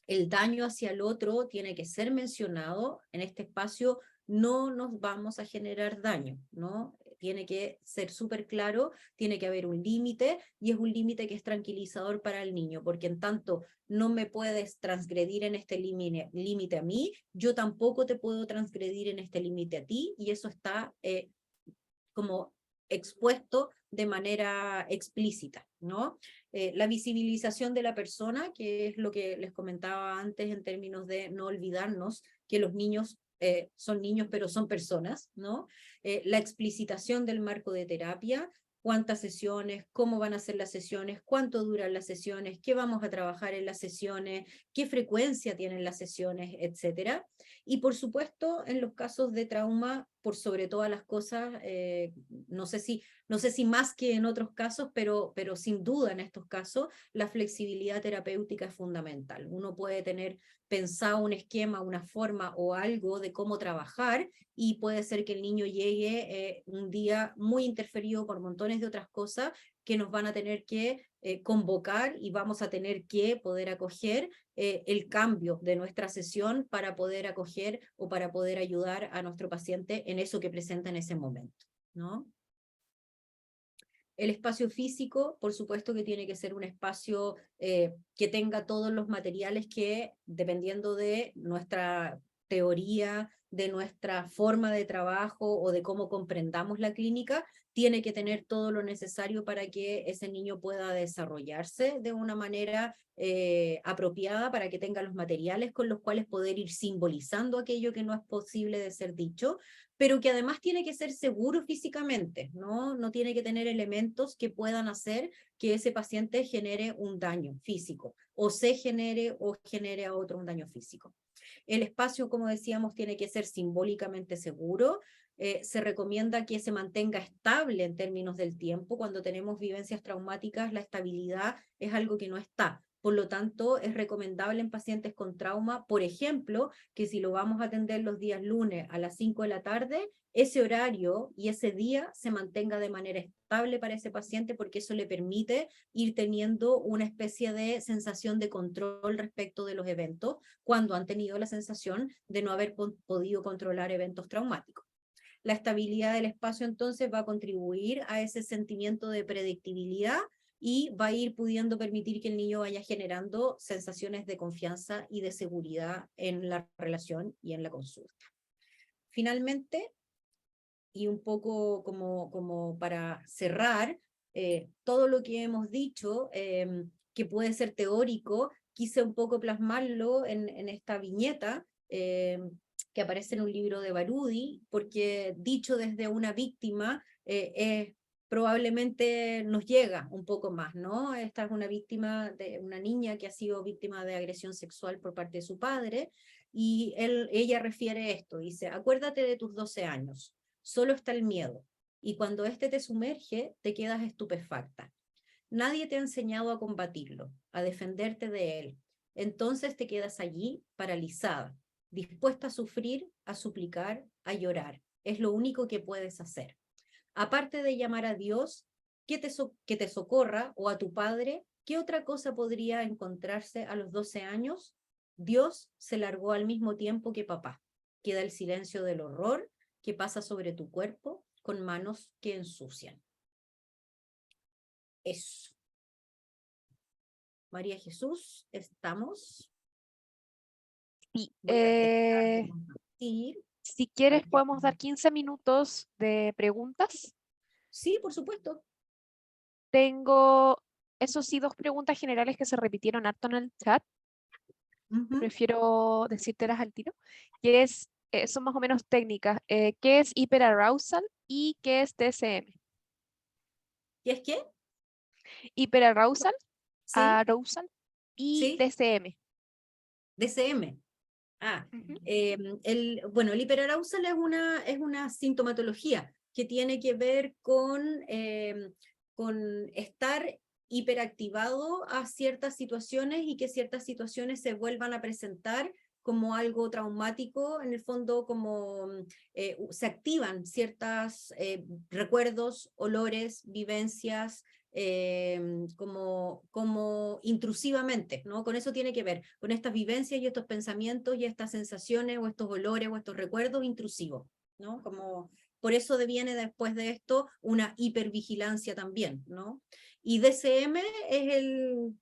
el daño hacia el otro tiene que ser mencionado. En este espacio no nos vamos a generar daño, ¿no? Tiene que ser súper claro, tiene que haber un límite, y es un límite que es tranquilizador para el niño, porque en tanto no me puedes transgredir en este límite a mí, yo tampoco te puedo transgredir en este límite a ti, y eso está como expuesto de manera explícita, ¿no? La visibilización de la persona, que es lo que les comentaba antes en términos de no olvidarnos que los niños son niños pero son personas, ¿no? La explicitación del marco de terapia, cuántas sesiones, cómo van a ser las sesiones, cuánto duran las sesiones, qué vamos a trabajar en las sesiones, qué frecuencia tienen las sesiones, etcétera. Y por supuesto, en los casos de trauma, por sobre todas las cosas, no sé si más que en otros casos, pero sin duda en estos casos, la flexibilidad terapéutica es fundamental. Uno puede tener pensado un esquema, una forma o algo de cómo trabajar, y puede ser que el niño llegue un día muy interferido por montones de otras cosas que nos van a tener que convocar, y vamos a tener que poder acoger el cambio de nuestra sesión para poder acoger o para poder ayudar a nuestro paciente en eso que presenta en ese momento, ¿no? El espacio físico, por supuesto que tiene que ser un espacio que tenga todos los materiales que, dependiendo de nuestra teoría de nuestra forma de trabajo o de cómo comprendamos la clínica, tiene que tener todo lo necesario para que ese niño pueda desarrollarse de una manera apropiada, para que tenga los materiales con los cuales poder ir simbolizando aquello que no es posible de ser dicho, pero que además tiene que ser seguro físicamente, ¿no? No tiene que tener elementos que puedan hacer que ese paciente genere un daño físico, o genere a otro un daño físico. El espacio, como decíamos, tiene que ser simbólicamente seguro. Se recomienda que se mantenga estable en términos del tiempo. Cuando tenemos vivencias traumáticas, la estabilidad es algo que no está. Por lo tanto, es recomendable en pacientes con trauma, por ejemplo, que si lo vamos a atender los días lunes a las 5 de la tarde, ese horario y ese día se mantenga de manera estable para ese paciente, porque eso le permite ir teniendo una especie de sensación de control respecto de los eventos, cuando han tenido la sensación de no haber podido controlar eventos traumáticos. La estabilidad del espacio entonces va a contribuir a ese sentimiento de predictibilidad y va a ir pudiendo permitir que el niño vaya generando sensaciones de confianza y de seguridad en la relación y en la consulta. Finalmente, y un poco como para cerrar, todo lo que hemos dicho, que puede ser teórico, quise un poco plasmarlo en esta viñeta, que aparece en un libro de Barudi, porque dicho desde una víctima, probablemente nos llega un poco más, ¿no? Esta es una víctima, de una niña que ha sido víctima de agresión sexual por parte de su padre, y ella refiere esto, dice: acuérdate de tus 12 años, solo está el miedo, y cuando éste te sumerge, te quedas estupefacta. Nadie te ha enseñado a combatirlo, a defenderte de él. Entonces te quedas allí, paralizada, dispuesta a sufrir, a suplicar, a llorar. Es lo único que puedes hacer. Aparte de llamar a Dios, que te socorra, o a tu padre, ¿qué otra cosa podría encontrarse a los 12 años? Dios se largó al mismo tiempo que papá. Queda el silencio del horror que pasa sobre tu cuerpo con manos que ensucian. Eso. María Jesús, ¿estamos? Sí, Voy a dejar de compartir. si quieres podemos dar 15 minutos de preguntas. Sí, por supuesto. Tengo, eso sí, 2 preguntas generales que se repitieron harto en el chat. Prefiero decírtelas al tiro, que son más o menos técnicas. ¿Qué es hiperarousal y qué es TSM? ¿Y es qué? Hiperarousal, Sí, arousal y sí, TSM. DCM. Ujú. Bueno, el hiperarousal es una sintomatología que tiene que ver con estar hiperactivado a ciertas situaciones, y que ciertas situaciones se vuelvan a presentar como algo traumático. En el fondo, como se activan ciertos recuerdos, olores, vivencias, como intrusivamente, ¿no? Con eso tiene que ver, con estas vivencias y estos pensamientos y estas sensaciones o estos olores o estos recuerdos intrusivos, ¿no? Como, por eso deviene después de esto una hipervigilancia también, ¿no? Y DCM es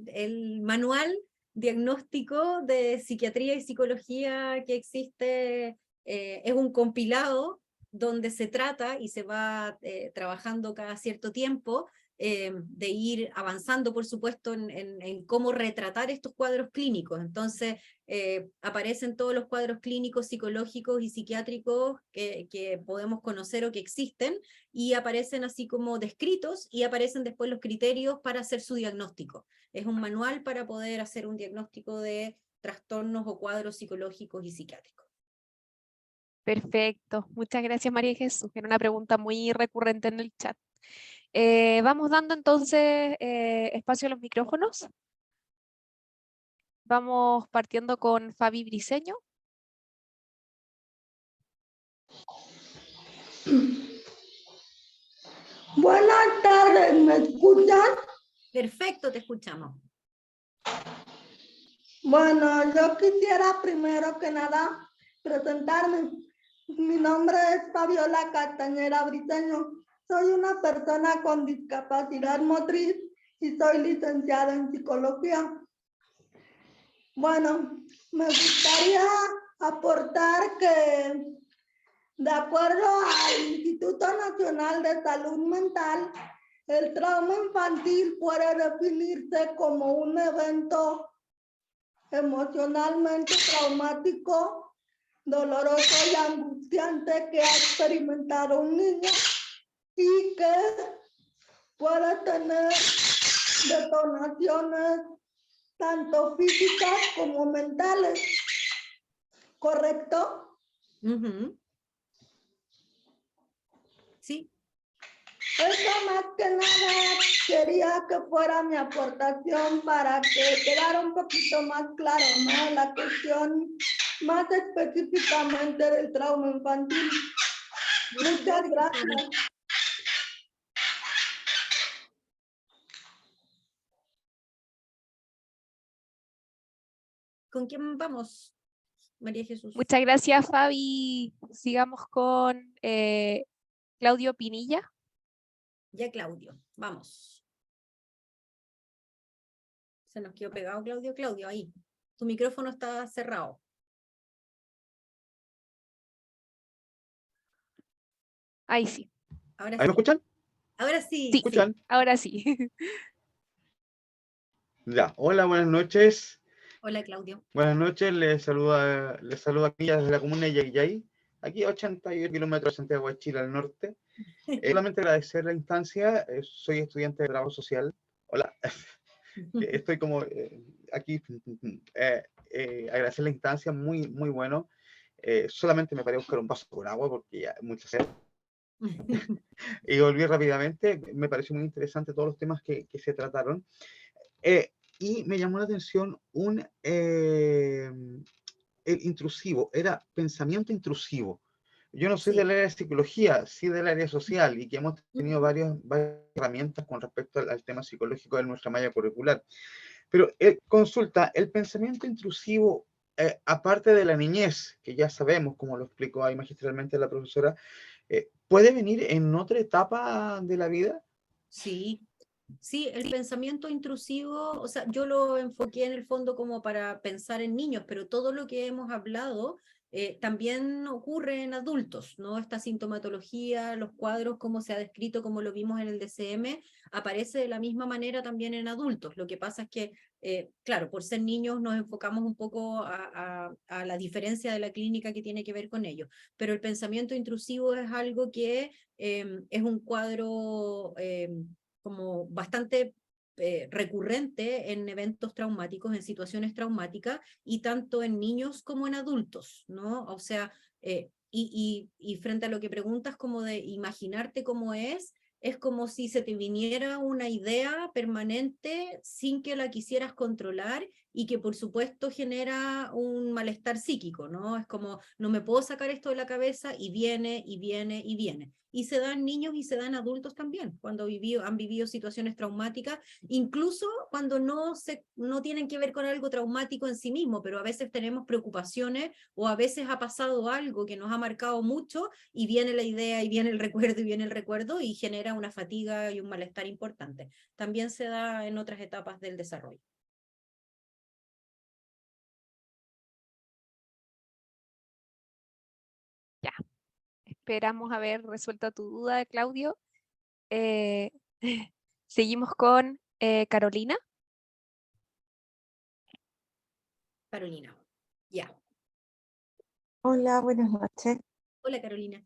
el manual diagnóstico de psiquiatría y psicología que existe. Es un compilado donde se trata y se va trabajando cada cierto tiempo, de ir avanzando, por supuesto, en cómo retratar estos cuadros clínicos. Entonces, aparecen todos los cuadros clínicos, psicológicos y psiquiátricos que podemos conocer o que existen, y aparecen así como descritos, y aparecen después los criterios para hacer su diagnóstico. Es un manual para poder hacer un diagnóstico de trastornos o cuadros psicológicos y psiquiátricos. Perfecto. Muchas gracias, María Jesús. Era una pregunta muy recurrente en el chat. Vamos dando entonces espacio a los micrófonos. Vamos partiendo con Fabi Briceño. Buenas tardes, ¿me escuchan? Perfecto, te escuchamos. Bueno, yo quisiera primero que nada presentarme. Mi nombre es Fabiola Castañera Briceño. Soy una persona con discapacidad motriz y soy licenciada en psicología. Bueno, me gustaría aportar que, de acuerdo al Instituto Nacional de Salud Mental, el trauma infantil puede definirse como un evento emocionalmente traumático, doloroso y angustiante que ha experimentado un niño y que puede tener detonaciones tanto físicas como mentales. ¿Correcto? Sí. Eso más que nada quería que fuera mi aportación para que quedara un poquito más claro, ¿no? La cuestión más específicamente del trauma infantil. Muchas gracias. ¿Con quién vamos, María Jesús? Muchas gracias, Fabi. Sigamos con Claudio Pinilla. Ya, Claudio, vamos. Se nos quedó pegado Claudio. Claudio, ahí. Tu micrófono está cerrado. Ahí sí. Ahora ¿Ahí me sí. escuchan? Ahora sí. Sí. ¿Escuchan? Ahora sí. Ya, hola, buenas noches. Hola, Claudio. Buenas noches, les saluda aquí desde la comuna de Yayay, aquí a 88 kilómetros de Santiago de Chile al norte. Solamente agradecer la instancia, soy estudiante de trabajo social. Hola, estoy como aquí, agradecer la instancia, muy, muy bueno. Solamente me paré a buscar un vaso con agua porque ya mucha sed. Y volví rápidamente, me pareció muy interesante todos los temas que se trataron. Y me llamó la atención el intrusivo, era pensamiento intrusivo. Yo no soy Sí. del área de psicología, sí del área social, y que hemos tenido varias herramientas con respecto al tema psicológico de nuestra malla curricular. Pero consulta, el pensamiento intrusivo, aparte de la niñez, que ya sabemos, como lo explicó ahí magistralmente la profesora, ¿puede venir en otra etapa de la vida? Sí. Sí, el pensamiento intrusivo, o sea, yo lo enfoqué en el fondo como para pensar en niños, pero todo lo que hemos hablado también ocurre en adultos, ¿no? Esta sintomatología, los cuadros, como se ha descrito, como lo vimos en el DCM, aparece de la misma manera también en adultos. Lo que pasa es que, claro, por ser niños nos enfocamos un poco a la diferencia de la clínica que tiene que ver con ello, pero el pensamiento intrusivo es algo que es un cuadro como bastante recurrente en eventos traumáticos, en situaciones traumáticas, y tanto en niños como en adultos, ¿no? O sea, y frente a lo que preguntas como de imaginarte cómo es como si se te viniera una idea permanente sin que la quisieras controlar y que por supuesto genera un malestar psíquico, ¿no? Es como, no me puedo sacar esto de la cabeza y viene, y viene, y viene. Y se dan niños y se dan adultos también, cuando han vivido situaciones traumáticas, incluso cuando no tienen que ver con algo traumático en sí mismo, pero a veces tenemos preocupaciones o a veces ha pasado algo que nos ha marcado mucho y viene la idea y viene el recuerdo y viene el recuerdo y genera una fatiga y un malestar importante. También se da en otras etapas del desarrollo. Ya. Esperamos haber resuelto tu duda, Claudio. Eh, seguimos con Carolina. Carolina. Ya. Hola, buenas noches. Hola, Carolina.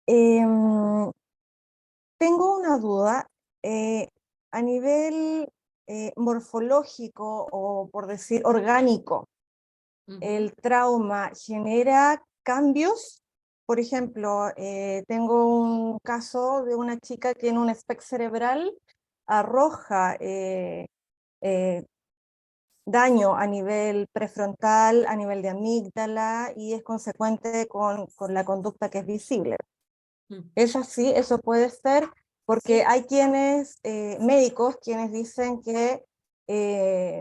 Em, Tengo una duda. A nivel morfológico o por decir orgánico, ¿el trauma genera cambios? Por ejemplo, tengo un caso de una chica que en un SPECT cerebral arroja daño a nivel prefrontal, a nivel de amígdala y es consecuente con la conducta que es visible. ¿Es así? Eso puede ser, porque Sí. hay quienes, médicos, quienes dicen que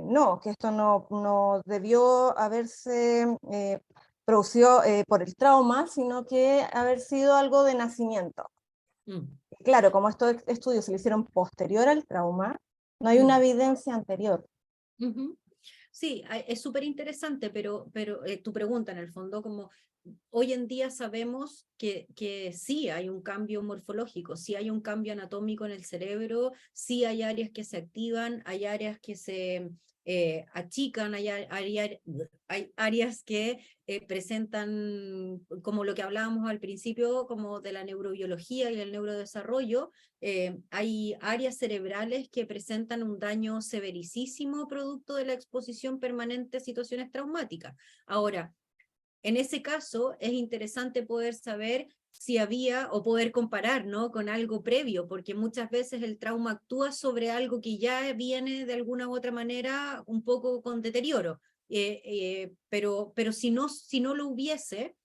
no, que esto no debió haberse producido por el trauma, sino que haber sido algo de nacimiento. Claro, como estos estudios se le hicieron posterior al trauma, no hay una evidencia anterior. Sí, es súper interesante, pero tu pregunta en el fondo, como hoy en día sabemos que sí hay un cambio morfológico, sí hay un cambio anatómico en el cerebro, sí hay áreas que se activan, hay áreas que se achican, hay áreas que presentan, como lo que hablábamos al principio, como de la neurobiología y el neurodesarrollo, hay áreas cerebrales que presentan un daño severicísimo producto de la exposición permanente a situaciones traumáticas. Ahora, en ese caso es interesante poder saber si había, o poder comparar, ¿no?, con algo previo, porque muchas veces el trauma actúa sobre algo que ya viene de alguna u otra manera un poco con deterioro. Pero si no lo hubiese,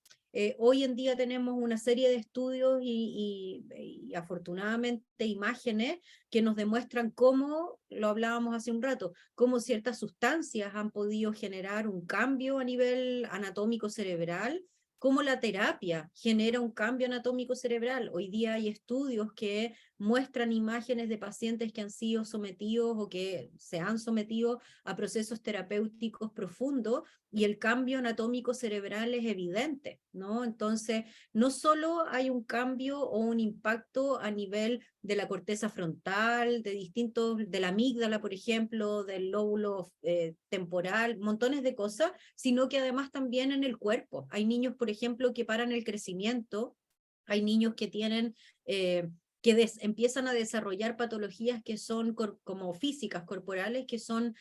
hoy en día tenemos una serie de estudios y afortunadamente imágenes que nos demuestran cómo, lo hablábamos hace un rato, cómo ciertas sustancias han podido generar un cambio a nivel anatómico cerebral, cómo la terapia genera un cambio anatómico cerebral. Hoy día hay estudios que muestran imágenes de pacientes que han sido sometidos o que se han sometido a procesos terapéuticos profundos y el cambio anatómico cerebral es evidente, ¿no? Entonces, no solo hay un cambio o un impacto a nivel de la corteza frontal, de la amígdala, por ejemplo, del lóbulo temporal, montones de cosas, sino que además también en el cuerpo. Hay niños, por ejemplo, que paran el crecimiento, hay niños que tienen... empiezan a desarrollar patologías que son como físicas, corporales, que son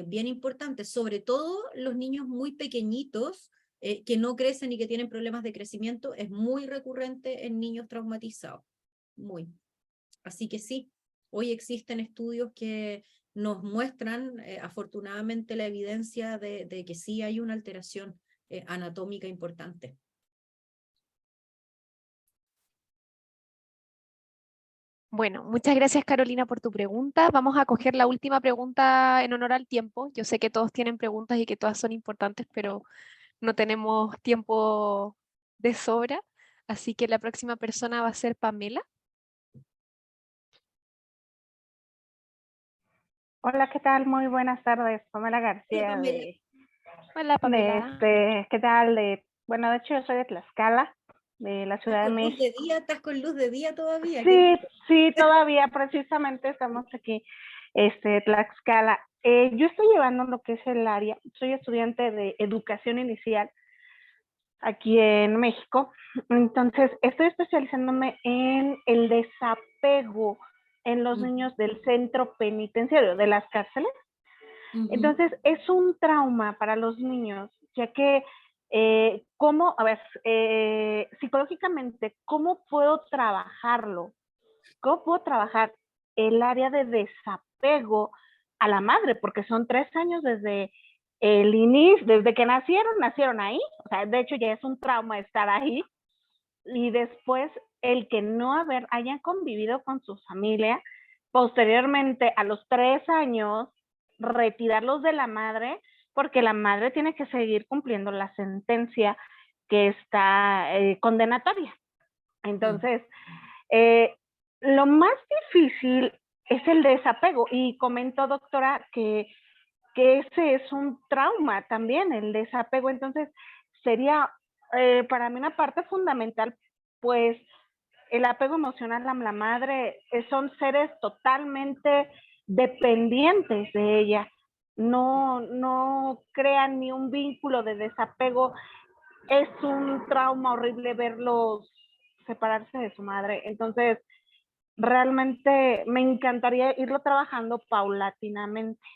bien importantes, sobre todo los niños muy pequeñitos, que no crecen y que tienen problemas de crecimiento, es muy recurrente en niños traumatizados, muy. Así que sí, hoy existen estudios que nos muestran afortunadamente la evidencia de que sí hay una alteración anatómica importante. Bueno, muchas gracias Carolina por tu pregunta. Vamos a coger la última pregunta en honor al tiempo. Yo sé que todos tienen preguntas y que todas son importantes, pero no tenemos tiempo de sobra. Así que la próxima persona va a ser Pamela. Hola, ¿qué tal? Muy buenas tardes. Pamela Hola, García Pamela. Hola Pamela. ¿qué tal? Bueno, de hecho yo soy de Tlaxcala, de la ¿Estás Ciudad de con luz de México. día? ¿Estás con luz de día todavía? Sí, sí, todavía precisamente estamos aquí, Tlaxcala. Yo estoy llevando lo que es el área, soy estudiante de educación inicial aquí en México, entonces estoy especializándome en el desapego en los niños del centro penitenciario, de las cárceles. Entonces, es un trauma para los niños, ya que, psicológicamente, ¿cómo puedo trabajarlo? ¿Cómo puedo trabajar el área de desapego a la madre? Porque son 3 años desde el inicio, desde que nacieron ahí, o sea, de hecho ya es un trauma estar ahí, y después el que no hayan convivido con su familia, posteriormente a los 3 años, retirarlos de la madre, porque la madre tiene que seguir cumpliendo la sentencia que está condenatoria. Entonces, lo más difícil es el desapego, y comentó, doctora, que ese es un trauma también, el desapego. Entonces, sería para mí una parte fundamental, pues el apego emocional a la madre, son seres totalmente dependientes de ella, no crean ni un vínculo de desapego. Es un trauma horrible verlos separarse de su madre. Entonces, realmente me encantaría irlo trabajando paulatinamente.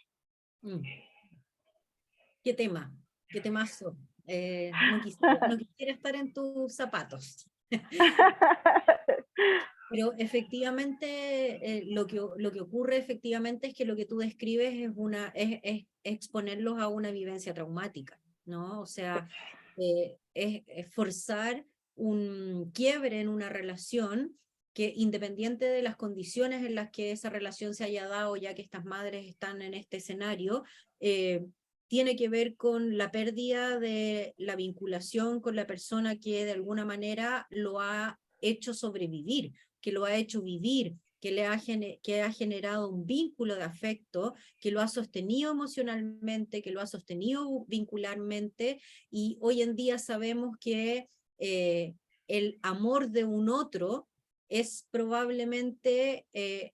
¿Qué tema? ¿Qué temazo? No quisiera estar en tus zapatos. Pero efectivamente, lo que ocurre efectivamente es que lo que tú describes es exponerlos a una vivencia traumática, ¿no? O sea, es forzar un quiebre en una relación que, independiente de las condiciones en las que esa relación se haya dado, ya que estas madres están en este escenario, tiene que ver con la pérdida de la vinculación con la persona que de alguna manera lo ha hecho sobrevivir, que lo ha hecho vivir, que ha generado un vínculo de afecto, que lo ha sostenido emocionalmente, que lo ha sostenido vincularmente, y hoy en día sabemos que el amor de un otro es probablemente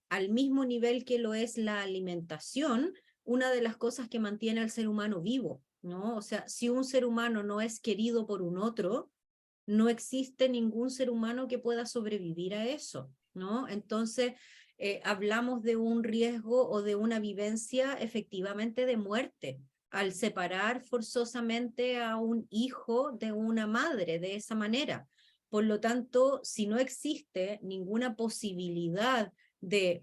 al mismo nivel que lo es la alimentación, una de las cosas que mantiene al ser humano vivo, ¿no? O sea, si un ser humano no es querido por un otro, no existe ningún ser humano que pueda sobrevivir a eso, ¿no? Entonces, hablamos de un riesgo o de una vivencia efectivamente de muerte, al separar forzosamente a un hijo de una madre de esa manera. Por lo tanto, si no existe ninguna posibilidad de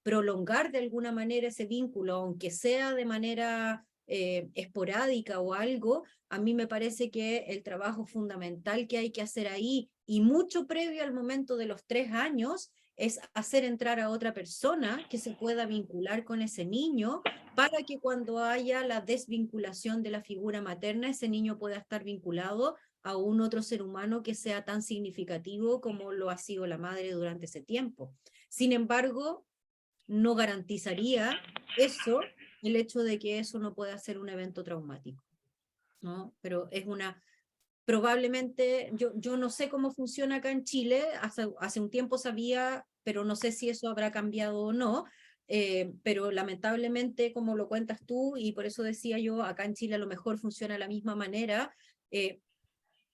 prolongar de alguna manera ese vínculo, aunque sea de manera esporádica o algo, a mí me parece que el trabajo fundamental que hay que hacer ahí, y mucho previo al momento de los 3 años, es hacer entrar a otra persona que se pueda vincular con ese niño, para que cuando haya la desvinculación de la figura materna, ese niño pueda estar vinculado a un otro ser humano que sea tan significativo como lo ha sido la madre durante ese tiempo. Sin embargo, no garantizaría eso, el hecho de que eso no pueda ser un evento traumático, ¿no? Pero es probablemente, yo no sé cómo funciona acá en Chile, hace un tiempo sabía, pero no sé si eso habrá cambiado o no, pero lamentablemente, como lo cuentas tú, y por eso decía yo, acá en Chile a lo mejor funciona de la misma manera,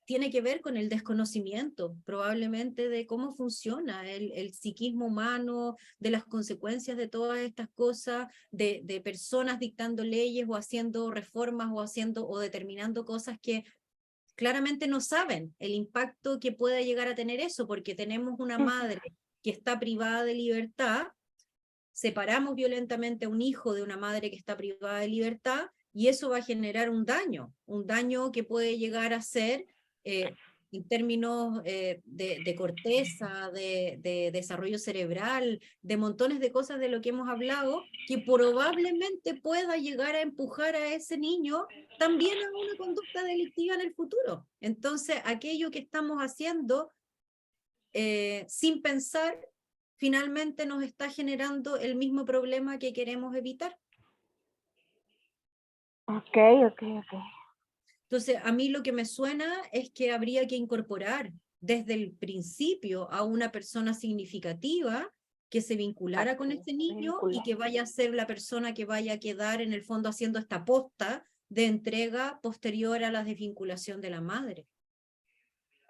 tiene que ver con el desconocimiento, probablemente, de cómo funciona el psiquismo humano, de las consecuencias de todas estas cosas, de personas dictando leyes o haciendo reformas o determinando cosas que claramente no saben el impacto que pueda llegar a tener eso, porque tenemos una madre que está privada de libertad, separamos violentamente a un hijo de una madre que está privada de libertad, y eso va a generar un daño que puede llegar a ser, en términos de corteza, de desarrollo cerebral, de montones de cosas de lo que hemos hablado, que probablemente pueda llegar a empujar a ese niño también a una conducta delictiva en el futuro. Entonces, aquello que estamos haciendo sin pensar, finalmente nos está generando el mismo problema que queremos evitar. Ok. Entonces, a mí lo que me suena es que habría que incorporar desde el principio a una persona significativa que se vinculara con este niño y que vaya a ser la persona que vaya a quedar en el fondo haciendo esta posta de entrega posterior a la desvinculación de la madre.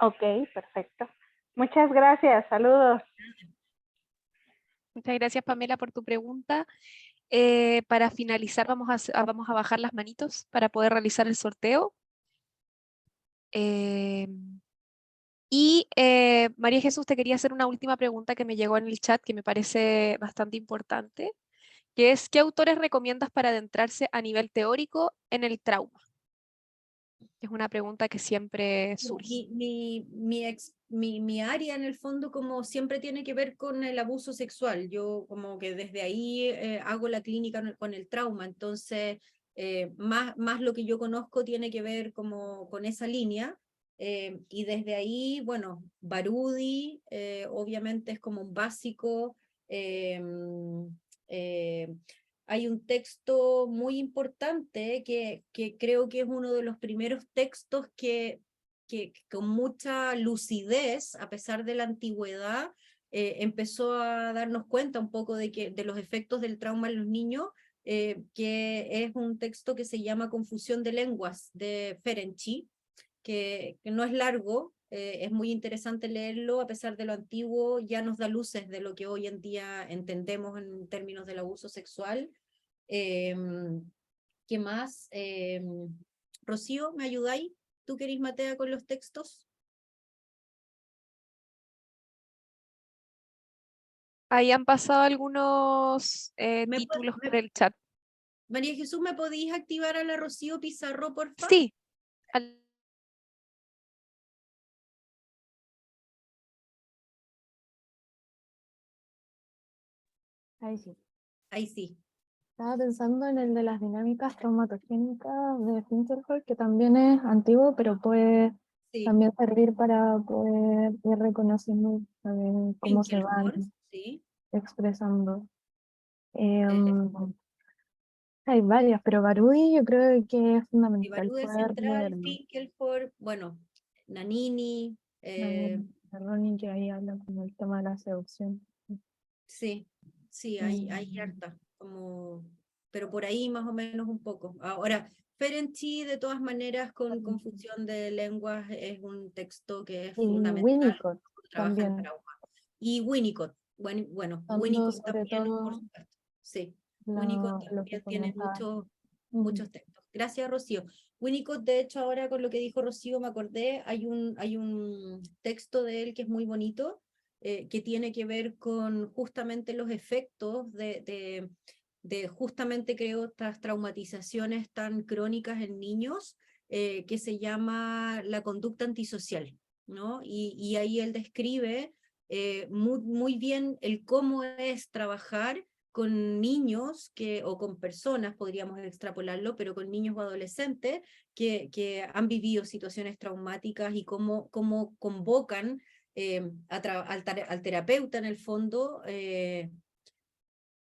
Ok, perfecto. Muchas gracias, saludos. Muchas gracias, Pamela, por tu pregunta. Para finalizar, vamos a bajar las manitos para poder realizar el sorteo. María Jesús, te quería hacer una última pregunta que me llegó en el chat, que me parece bastante importante, que es: ¿qué autores recomiendas para adentrarse a nivel teórico en el trauma? Es una pregunta que siempre surge. Mi área en el fondo, como siempre, tiene que ver con el abuso sexual. Yo como que desde ahí hago la clínica con el trauma, entonces más lo que yo conozco tiene que ver como con esa línea. Y desde ahí, bueno, Barudi obviamente es como un básico. Hay un texto muy importante que creo que es uno de los primeros textos que con mucha lucidez, a pesar de la antigüedad, empezó a darnos cuenta un poco de los efectos del trauma en los niños, que es un texto que se llama Confusión de Lenguas, de Ferenczi, que no es largo, es muy interesante leerlo, a pesar de lo antiguo, ya nos da luces de lo que hoy en día entendemos en términos del abuso sexual. ¿Qué más? Rocío, ¿me ayudáis? ¿Tú que eres Matea con los textos? Ahí han pasado algunos títulos por el chat. María Jesús, ¿me podéis activar a la Rocío Pizarro, por favor? Sí. Ahí sí. Ahí sí. Estaba pensando en el de las dinámicas traumatogénicas de Finkelhor, que también es antiguo, pero puede Sí. también servir para poder ir reconociendo cómo se van. Finkelhor. Sí. expresando. Hay varias, pero Barudi yo creo que es fundamental Ibarú del poder Central, leerlo. Finkelford, bueno, Nanini, Ronnie, que ahí habla como el tema de la seducción. sí, sí, hay harta, como, pero por ahí más o menos un poco. Ahora, Ferenczi, de todas maneras, con confusión de lenguas, es un texto que es Y fundamental Winnicott cuando trabaja en también, trauma. Y Winnicott, bueno, dando Winnicott sobre también, por todo supuesto. Sí, Winnicott lo que también tiene comentaba. muchos textos. Gracias, Rocío. Winnicott, de hecho, ahora con lo que dijo Rocío me acordé, hay un texto de él que es muy bonito, que tiene que ver con justamente los efectos de justamente, creo, estas traumatizaciones tan crónicas en niños, que se llama la conducta antisocial, ¿no? Y ahí él describe muy bien el cómo es trabajar con niños o con personas, podríamos extrapolarlo, pero con niños o adolescentes que han vivido situaciones traumáticas y cómo convocan al terapeuta en el fondo,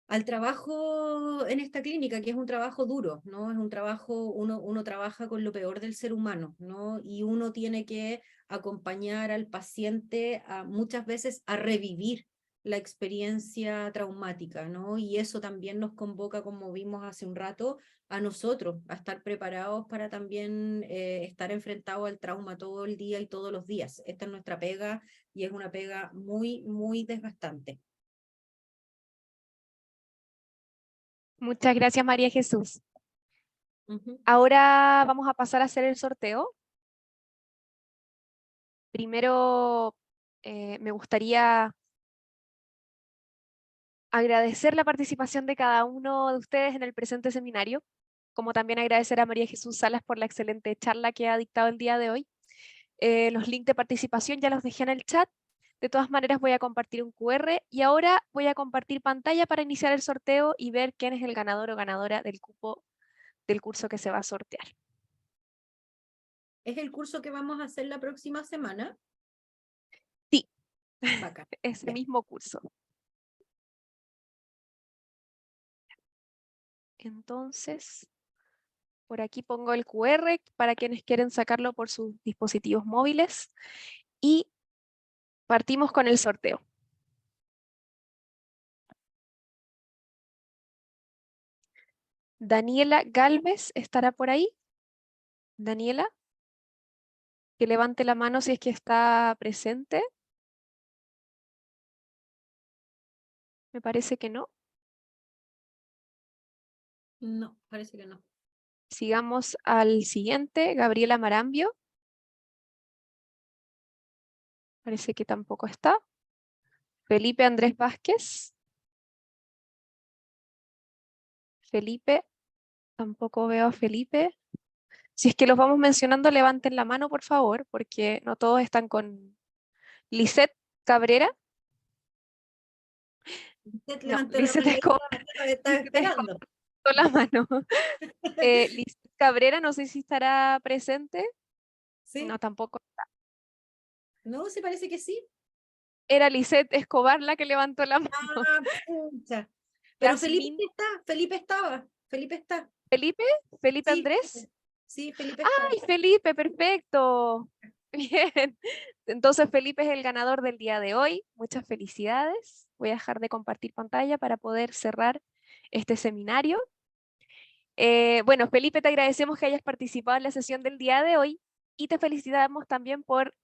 al trabajo en esta clínica, que es un trabajo duro, ¿no? Es un trabajo, uno trabaja con lo peor del ser humano, ¿no? Y uno tiene que acompañar al paciente muchas veces a revivir la experiencia traumática, ¿no? Y eso también nos convoca, como vimos hace un rato, a nosotros, a estar preparados para también estar enfrentados al trauma todo el día y todos los días. Esta es nuestra pega y es una pega muy, muy desgastante. Muchas gracias, María Jesús. Ujú. Ahora vamos a pasar a hacer el sorteo. Primero, me gustaría agradecer la participación de cada uno de ustedes en el presente seminario, como también agradecer a María Jesús Salas por la excelente charla que ha dictado el día de hoy. Los links de participación ya los dejé en el chat. De todas maneras voy a compartir un QR y ahora voy a compartir pantalla para iniciar el sorteo y ver quién es el ganador o ganadora del cupo del curso que se va a sortear. ¿Es el curso que vamos a hacer la próxima semana? Sí, Bacán. ese Ya. mismo curso. Entonces, por aquí pongo el QR para quienes quieren sacarlo por sus dispositivos móviles y partimos con el sorteo. Daniela Galvez estará por ahí. Daniela, que levante la mano si es que está presente. Me parece que no. No, parece que no. Sigamos al siguiente, Gabriela Marambio. Parece que tampoco está. Felipe Andrés Vázquez. Felipe, tampoco veo a Felipe. Si es que los vamos mencionando, levanten la mano, por favor, porque no todos están con Lisette Cabrera. Usted No, levantó la Lisette mano y Escobar. estaba Lisette Escobar esperando. levantó la mano. Lisette Cabrera, no sé si estará presente. ¿Sí? No, tampoco. No, sí parece que sí. Era Lisette Escobar la que levantó la mano. Ah, pucha. Pero Felipe Yasmín, está, Felipe estaba, Felipe está. Felipe, Felipe Sí, Andrés. sí, Felipe está. ¡Ay, Felipe! Perfecto. Bien. Entonces Felipe es el ganador del día de hoy. Muchas felicidades. Voy a dejar de compartir pantalla para poder cerrar este seminario. Bueno, Felipe, te agradecemos que hayas participado en la sesión del día de hoy y te felicitamos también por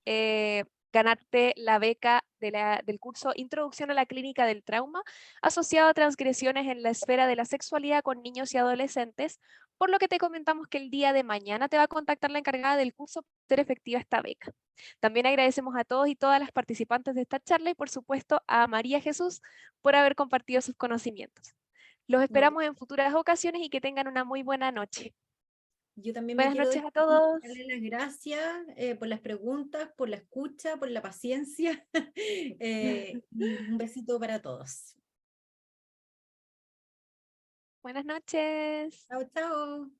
ganarte la beca del curso Introducción a la Clínica del Trauma, asociado a transgresiones en la esfera de la sexualidad con niños y adolescentes, por lo que te comentamos que el día de mañana te va a contactar la encargada del curso para hacer efectiva esta beca. También agradecemos a todos y todas las participantes de esta charla y por supuesto a María Jesús por haber compartido sus conocimientos. Los No, esperamos en futuras ocasiones y que tengan una muy buena noche. yo también me Buenas quiero noches a despedir, todos. darle las gracias por las preguntas, por la escucha, por la paciencia. Y un besito para todos. Buenas noches. Chao, chao.